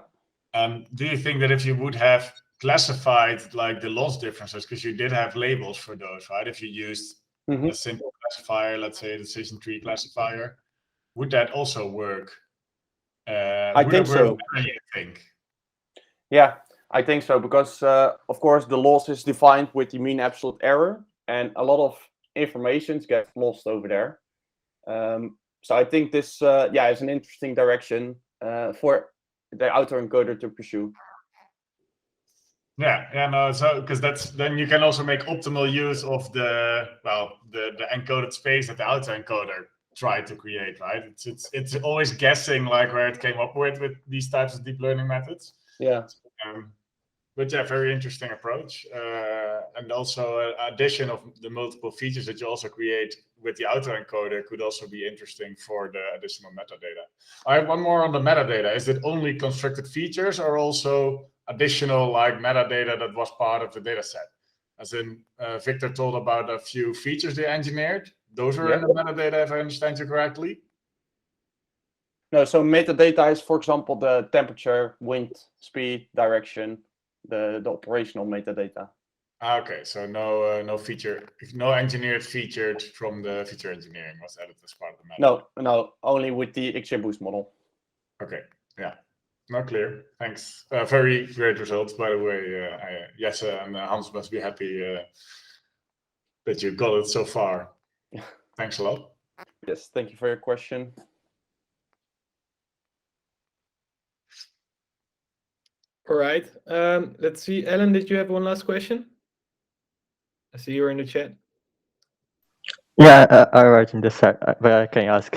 Do you think that if you would have classified like the loss differences, because you did have labels for those, right? If you used a simple classifier, let's say a decision tree classifier, would that also work? I think so. Better, you think? Yeah, I think so, because of course the loss is defined with the mean absolute error, and a lot of information gets lost over there. So I think this is an interesting direction for the autoencoder to pursue. Yeah, no, so because then you can also make optimal use of the encoded space that the autoencoder tried to create, right? It's always guessing like where it came up with these types of deep learning methods. Yeah. But yeah, very interesting approach, and also addition of the multiple features that you also create with the autoencoder could also be interesting for the additional metadata. I have one more on the metadata. Is it only constructed features or also additional like metadata that was part of the data set? As in, Victor told about a few features they engineered. Those were in the metadata, if I understand you correctly. No, so metadata is, for example, the temperature, wind, speed, direction, the operational metadata. Okay, so no feature, no engineered featured from the feature engineering was added as part of the metadata. No, only with the XGBoost model. Okay, yeah, not clear. Thanks. Very great results, by the way. Jesse and Hans must be happy that you got it so far. Thanks a lot. Yes, thank you for your question. All right. Let's see. Ellen, did you have one last question? I see you're in the chat. Yeah, I write in the chat, but I can ask.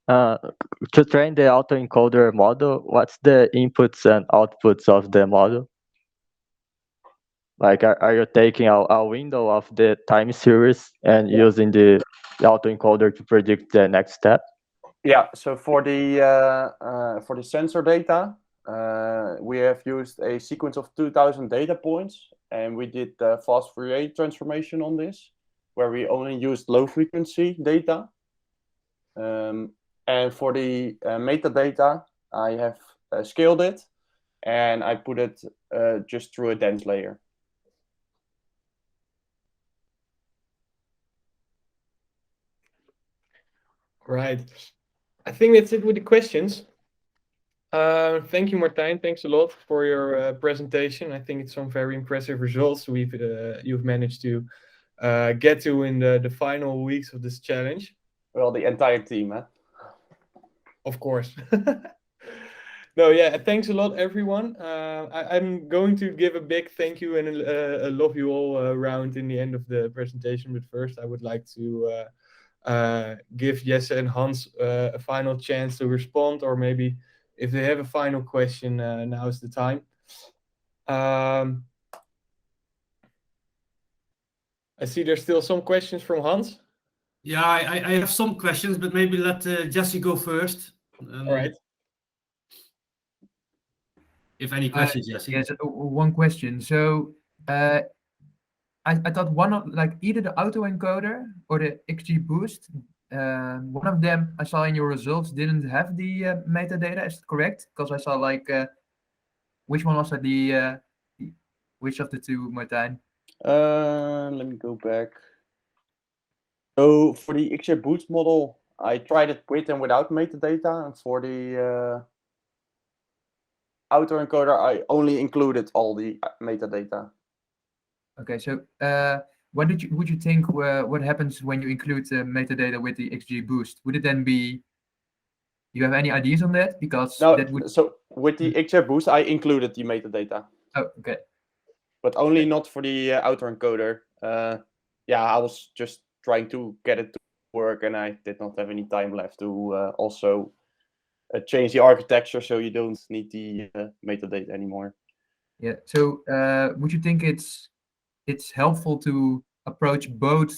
To train the autoencoder model, what's the inputs and outputs of the model? Like, are you taking a window of the time series and using the autoencoder to predict the next step? Yeah, so for the sensor data, we have used a sequence of 2,000 data points, and we did fast Fourier transformation on this, where we only used low frequency data. And for the metadata, I have scaled it, and I put it just through a dense layer. Right. I think that's it with the questions. Thank you, Martijn. Thanks a lot for your presentation. I think it's some very impressive results you've managed to get to in the final weeks of this challenge. Well, the entire team, huh? Of course. No, yeah, thanks a lot, everyone. I'm going to give a big thank you and a love you all round in the end of the presentation. But first, I would like to give Jesse and Hans a final chance to respond, or maybe if they have a final question, now is the time. I see there's still some questions from Hans. Yeah, I have some questions, but maybe let Jesse go first. All right. If any questions, Jesse. Yes, one question. So I thought one of either the autoencoder or the XGBoost, one of them I saw in your results didn't have the metadata. Is it correct? Because I saw which one was it? Which of the two, Martijn? Let me go back. So for the XGBoost model, I tried it with and without metadata, and for the autoencoder, I only included all the metadata. Okay, so would you think what happens when you include metadata with the XGBoost? Would it then be? You have any ideas on that? Because no, that would. So with the XGBoost, I included the metadata. Oh, okay. But only not for the autoencoder. Yeah, I was just trying to get it to work, and I did not have any time left to also change the architecture, so you don't need the metadata anymore. Yeah. So would you think it's helpful to approach both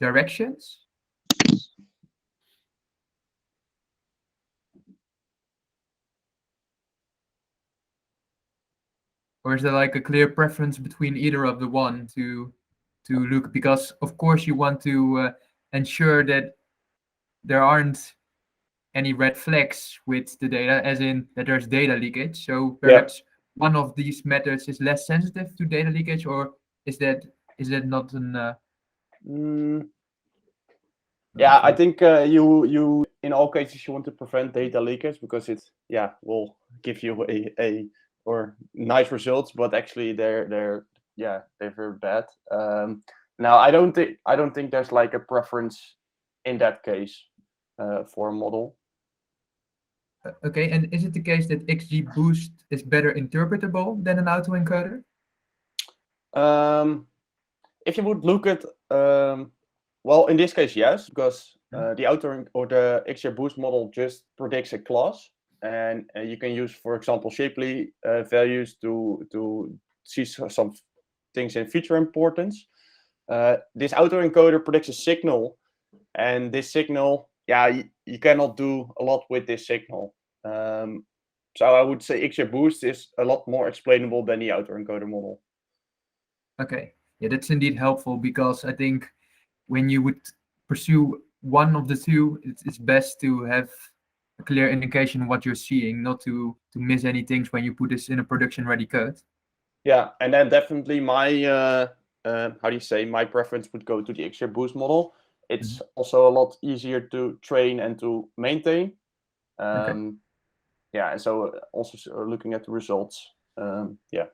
directions? or is there like a clear preference between either of the one to look? Because of course you want to ensure that there aren't any red flags with the data, as in that there's data leakage. So perhaps one of these methods is less sensitive to data leakage, or is that not an? Yeah, I think you in all cases you want to prevent data leakage because it will give you a or nice results, but actually they're very bad. Now I don't think there's like a preference in that case for a model. Okay, and is it the case that XGBoost is better interpretable than an autoencoder? If you would look at well, in this case, yes, because the auto or the XGBoost model just predicts a class, and you can use, for example, shapely values to see some things in feature importance. This autoencoder predicts a signal, and this signal, you cannot do a lot with this signal. So I would say XGBoost is a lot more explainable than the autoencoder model. Okay, yeah, that's indeed helpful, because I think when you would pursue one of the two, it's best to have a clear indication of what you're seeing, not to miss any things when you put this in a production ready code. Yeah, and then definitely my my preference would go to the XGBoost model. It's also a lot easier to train and to maintain. Yeah, and so also looking at the results. Yeah,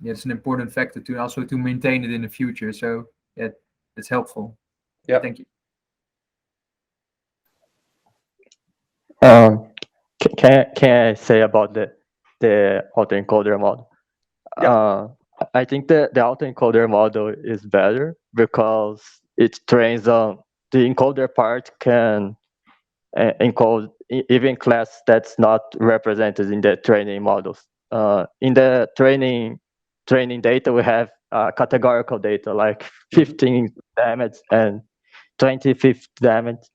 it's an important factor to also to maintain it in the future. So yeah, it's helpful. Yeah, thank you. Can I say about the autoencoder model? Yeah. I think the autoencoder model is better because it trains on the encoder part can encode even class that's not represented in the training models. In the training data, we have categorical data like 15 damage and 25th damage,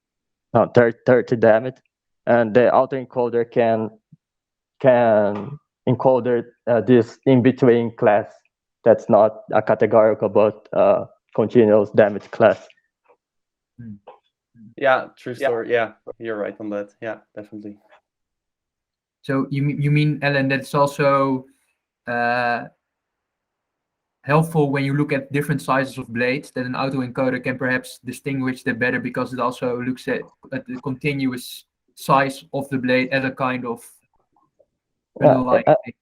30 damage, and the autoencoder can encode this in between class that's not a categorical but continuous damage class. Yeah, true story. Yeah, you're right on that. Yeah, definitely. So you mean, Ellen, that's also helpful when you look at different sizes of blades, that an autoencoder can perhaps distinguish that better because it also looks at the continuous size of the blade as a kind of underlying thing.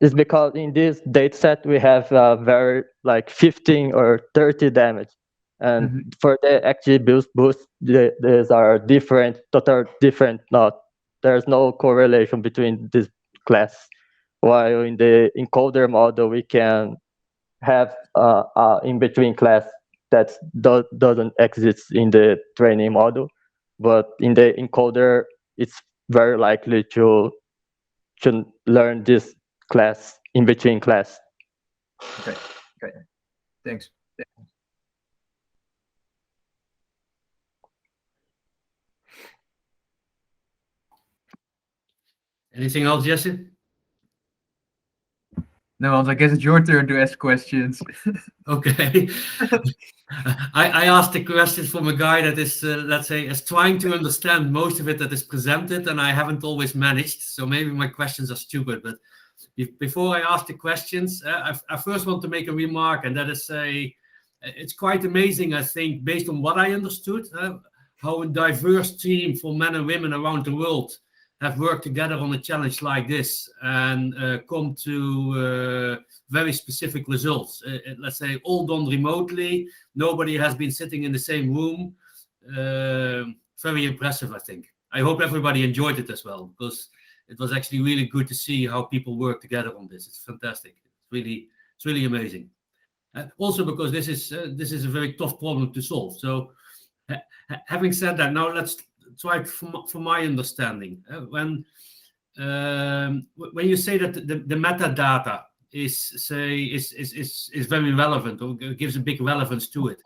It's because in this data set we have very like 15 or 30 damage, and for the XGBoost, these are different, total different. There's no correlation between this class. While in the encoder model we can have in between class that doesn't exist in the training model, but in the encoder it's very likely to learn this class in between class. Okay. Thanks. Anything else, Jesse? No, I guess it's your turn to ask questions. Okay. I asked the questions from a guy that is, let's say, is trying to understand most of it that is presented, and I haven't always managed. So maybe my questions are stupid. But before I ask the questions, I first want to make a remark, and that is it's quite amazing, I think, based on what I understood, how a diverse team for men and women around the world have worked together on a challenge like this and come to very specific results. Let's say all done remotely. Nobody has been sitting in the same room. Very impressive, I think. I hope everybody enjoyed it as well, because it was actually really good to see how people work together on this. It's fantastic. It's really amazing. Also because this is a very tough problem to solve. So having said that, now let's try from my understanding. When you say that the metadata is very relevant or gives a big relevance to it,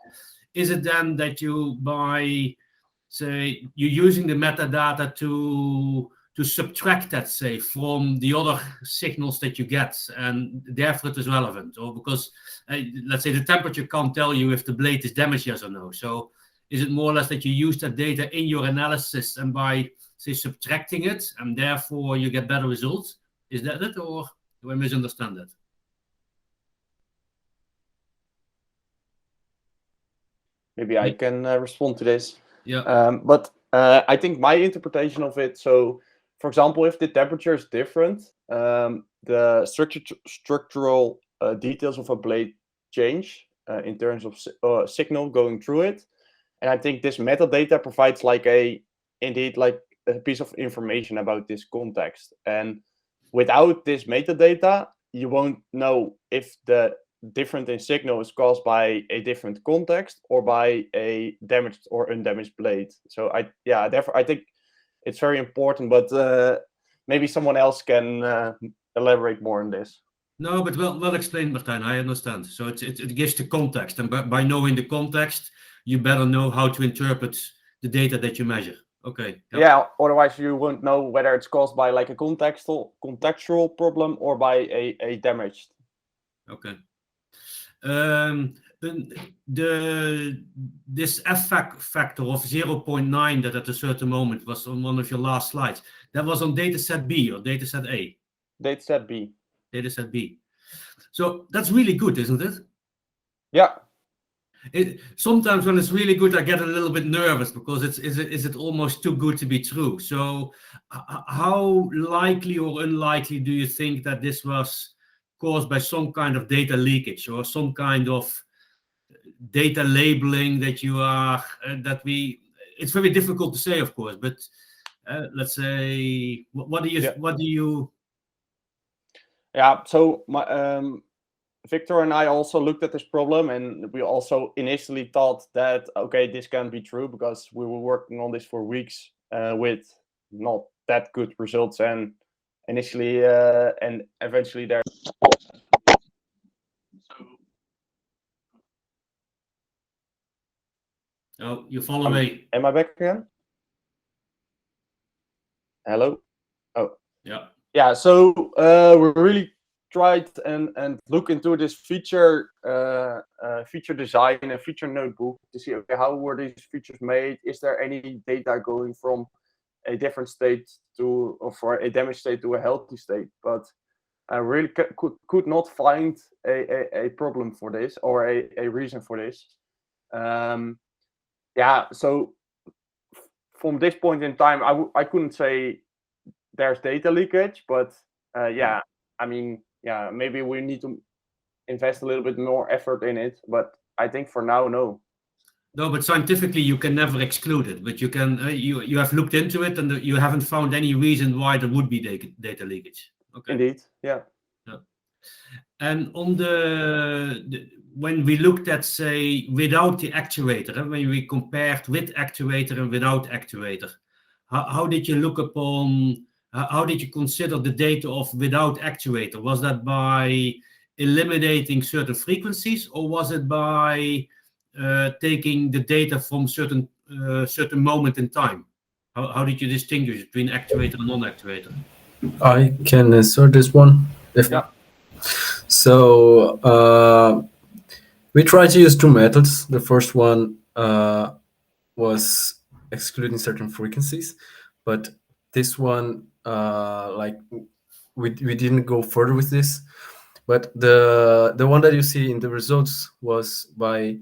is it then that you you're using the metadata to to subtract that, say, from the other signals that you get, and therefore it is relevant? Or because, let's say, the temperature can't tell you if the blade is damaged, yes or no. So is it more or less that you use that data in your analysis, and by, say, subtracting it, and therefore you get better results? Is that it, or do I misunderstand that? Maybe I can respond to this. Yeah. But I think my interpretation of it, so for example, if the temperature is different, the structural details of a blade change in terms of signal going through it. And I think this metadata provides indeed like a piece of information about this context. And without this metadata, you won't know if the difference in signal is caused by a different context or by a damaged or undamaged blade. So therefore I think it's very important, but maybe someone else can elaborate more on this. No, but well explained, Martijn. I understand. So it gives the context, and by knowing the context, you better know how to interpret the data that you measure. Okay. Yep. Yeah. Otherwise, you won't know whether it's caused by like a contextual problem or by a damaged. Okay. This F factor of 0.9 that at a certain moment was on one of your last slides, that was on dataset B or dataset A? Dataset B. Dataset B. So that's really good, isn't it? Yeah. Sometimes when it's really good, I get a little bit nervous because is it almost too good to be true? So how likely or unlikely do you think that this was caused by some kind of data leakage or some kind of data labeling that it's very difficult to say, of course, but let's say, what do you? Yeah, so Victor and I also looked at this problem, and we also initially thought that, okay, this can't be true because we were working on this for weeks with not that good results, and initially and eventually there. Oh, you follow me. Am I back again? Hello? Oh. Yeah. Yeah, so we really tried and look into this feature design and feature notebook to see, okay, how were these features made? Is there any data going from a different state or for a damaged state to a healthy state? But I really could not find a problem for this or a reason for this. So from this point in time, I couldn't say there's data leakage, but maybe we need to invest a little bit more effort in it, but I think for now, no. No, but scientifically you can never exclude it, but you can you have looked into it and you haven't found any reason why there would be data leakage. Okay. Indeed, yeah. And on when we looked at, say, without the actuator, when we compared with actuator and without actuator, how did you look upon? How did you consider the data of without actuator? Was that by eliminating certain frequencies, or was it by taking the data from certain moment in time? How did you distinguish between actuator and non-actuator? I can answer this one. So we tried to use two methods. The first one was excluding certain frequencies, but this one, we didn't go further with this. But the one that you see in the results was by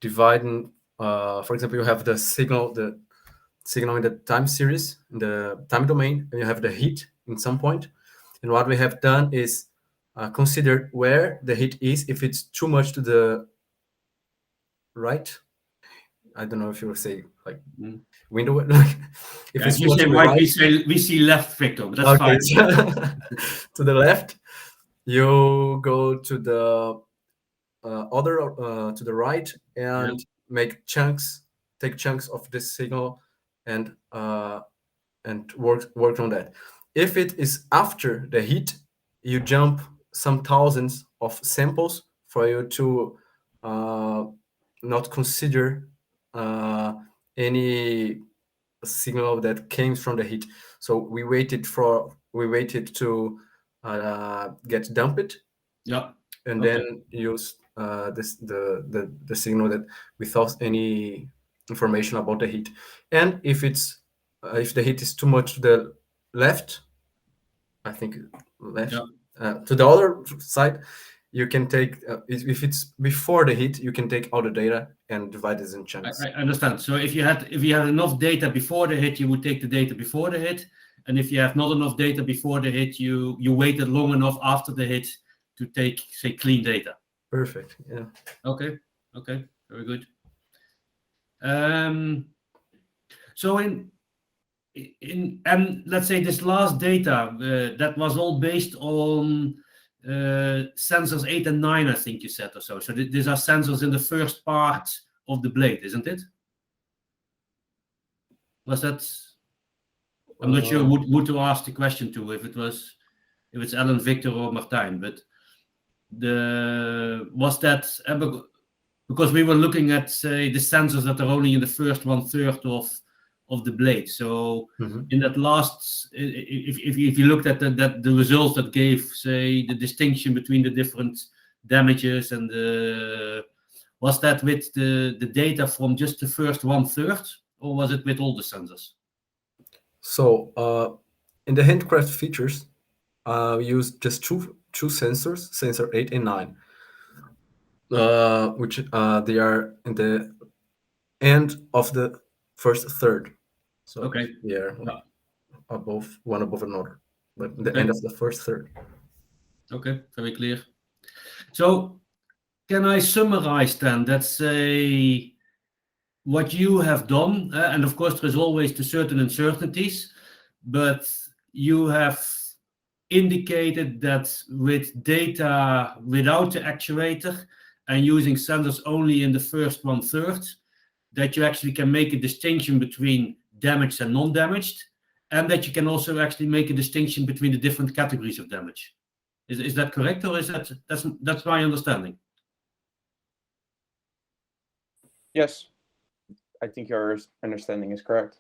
dividing. For example, you have the signal in the time series, in the time domain, and you have the heat in some point. And what we have done is consider where the heat is, if it's too much to the right. I don't know if you will say like window. If it's you say right, we see left, Victor, but that's fine. To the left, you go to the to the right and take chunks of this signal and work on that. If it is after the heat, you jump some thousands of samples for you to not consider any signal that came from the heat. So we waited to get dumped, Yeah. and Okay. then use the signal that without any information about the heat. And if the heat is too much to the left, I think left, to the other side, you can take if it's before the heat, you can take all the data and divide it in chunks. I understand. So if you had enough data before the hit, you would take the data before the hit, and if you have not enough data before the hit, you waited long enough after the hit to take, say, clean data. Perfect. Yeah. Okay. Very good. So and let's say this last data that was all based on sensors 8 and 9, I think you said, or so. So these are sensors in the first part of the blade, isn't it? Was that? I'm not sure who to ask the question to, if it's Alan, Victor, or Martijn, but was that because we were looking at, say, the sensors that are only in the first 1/3 of the blade. So in that last, if you looked at the results that gave, say, the distinction between the different damages, and was that with the data from just the first 1/3, or was it with all the sensors? So in the handcraft features, we use just two sensors, sensor 8 and 9, which they are in the end of the first third. So okay, yeah, above another, but the end of the first third. Okay, very clear. So can I summarize then that, say, what you have done, and of course there is always the certain uncertainties, but you have indicated that with data without the actuator and using sensors only in the first 1/3, that you actually can make a distinction between damaged and non-damaged, and that you can also actually make a distinction between the different categories of damage. Is that correct, or is that's my understanding? Yes, I think your understanding is correct.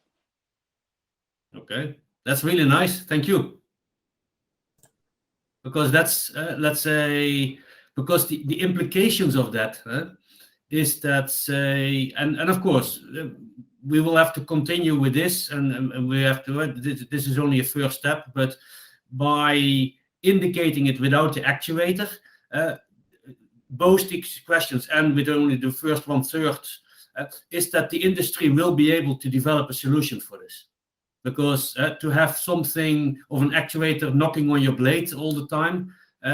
Okay, that's really nice. Thank you. Because that's, let's say, because the implications of that is that, say, and of course, we will have to continue with this, and we have to, this is only a first step, but by indicating it without the actuator, both these questions and with only the first 1/3, is that the industry will be able to develop a solution for this. Because to have something of an actuator knocking on your blade all the time,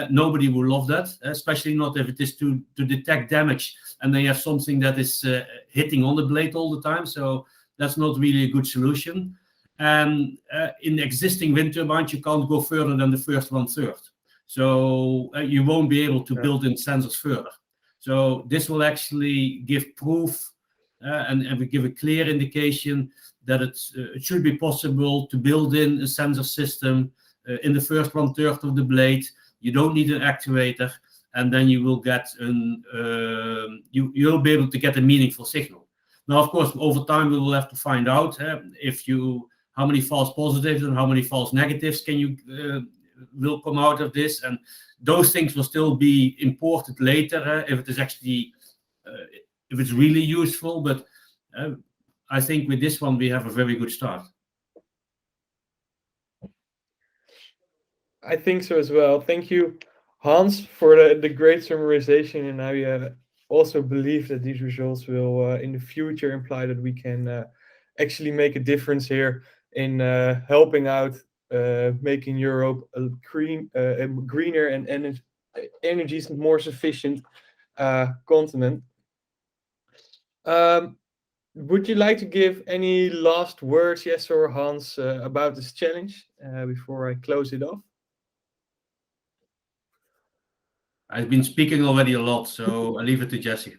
nobody will love that, especially not if it is to detect damage and they have something that is hitting on the blade all the time. So that's not really a good solution. And in the existing wind turbines, you can't go further than the first 1/3. So you won't be able to build in sensors further. So this will actually give proof and we give a clear indication that it should be possible to build in a sensor system in the first 1/3 of the blade. You don't need an actuator, and then you will get you'll be able to get a meaningful signal. Now, of course, over time we will have to find out how many false positives and how many false negatives will come out of this, and those things will still be important later if it is actually if it's really useful. But I think with this one we have a very good start. I think so as well. Thank you, Hans, for the great summarization, and I also believe that these results will in the future imply that we can actually make a difference here in helping out making Europe a greener and energy more sufficient continent. Would you like to give any last words, Jesse or Hans, about this challenge before I close it off? I've been speaking already a lot, so I leave it to Jesse.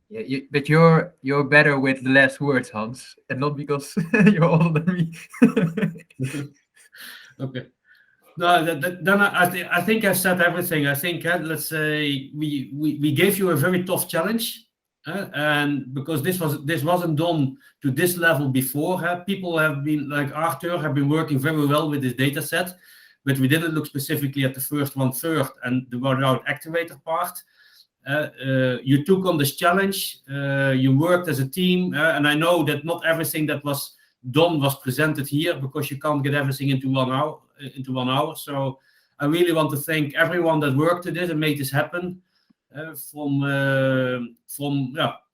Yeah, but you're better with the last words, Hans, and not because you're older than me. Okay. No, then I think I said everything. I think let's say we gave you a very tough challenge, And because this wasn't done to this level before, people have been, like Arthur, have been working very well with this data set, but we didn't look specifically at the first 1/3 and the without activator part. You took on this challenge, you worked as a team, and I know that not everything that was done was presented here, because you can't get everything into 1 hour. So I really want to thank everyone that worked at it and made this happen,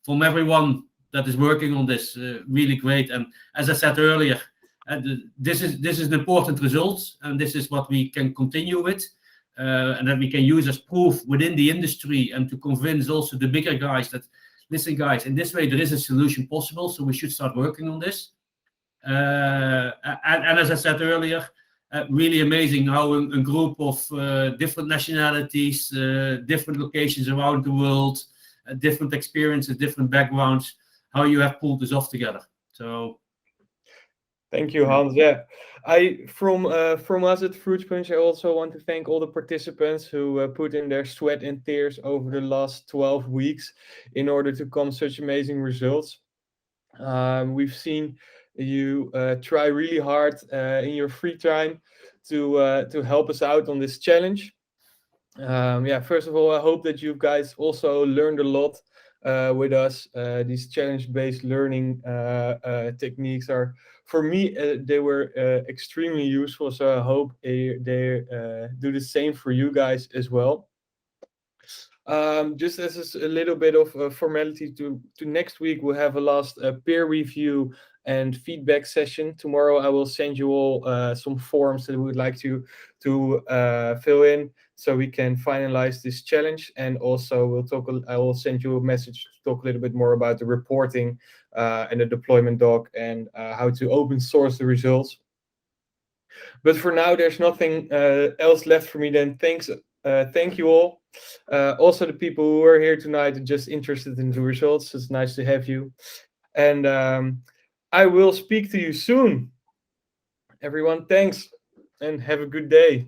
from everyone that is working on this. Really great. And as I said earlier, this is an important result, and this is what we can continue with, and that we can use as proof within the industry, and to convince also the bigger guys that, listen guys, in this way there is a solution possible, so we should start working on this. And as I said earlier, really amazing how a group of different nationalities, different locations around the world, different experiences, different backgrounds, how you have pulled this off together. So thank you, Hans. Yeah, from us at Fruits Punch, I also want to thank all the participants who put in their sweat and tears over the last 12 weeks in order to come such amazing results. We've seen you try really hard in your free time to help us out on this challenge. Yeah, first of all, I hope that you guys also learned a lot with us. These challenge-based learning techniques are, for me, they were extremely useful. So I hope they do the same for you guys as well. Just as a little bit of formality to next week, we'll have a last peer review and feedback session. Tomorrow I will send you all some forms that we would like to fill in, so we can finalize this challenge. And also I will send you a message to talk a little bit more about the reporting and the deployment doc, and how to open source the results. But for now, there's nothing else left for me than thank you all. Also the people who are here tonight and just interested in the results. It's nice to have you. And I will speak to you soon. Everyone, thanks, and have a good day.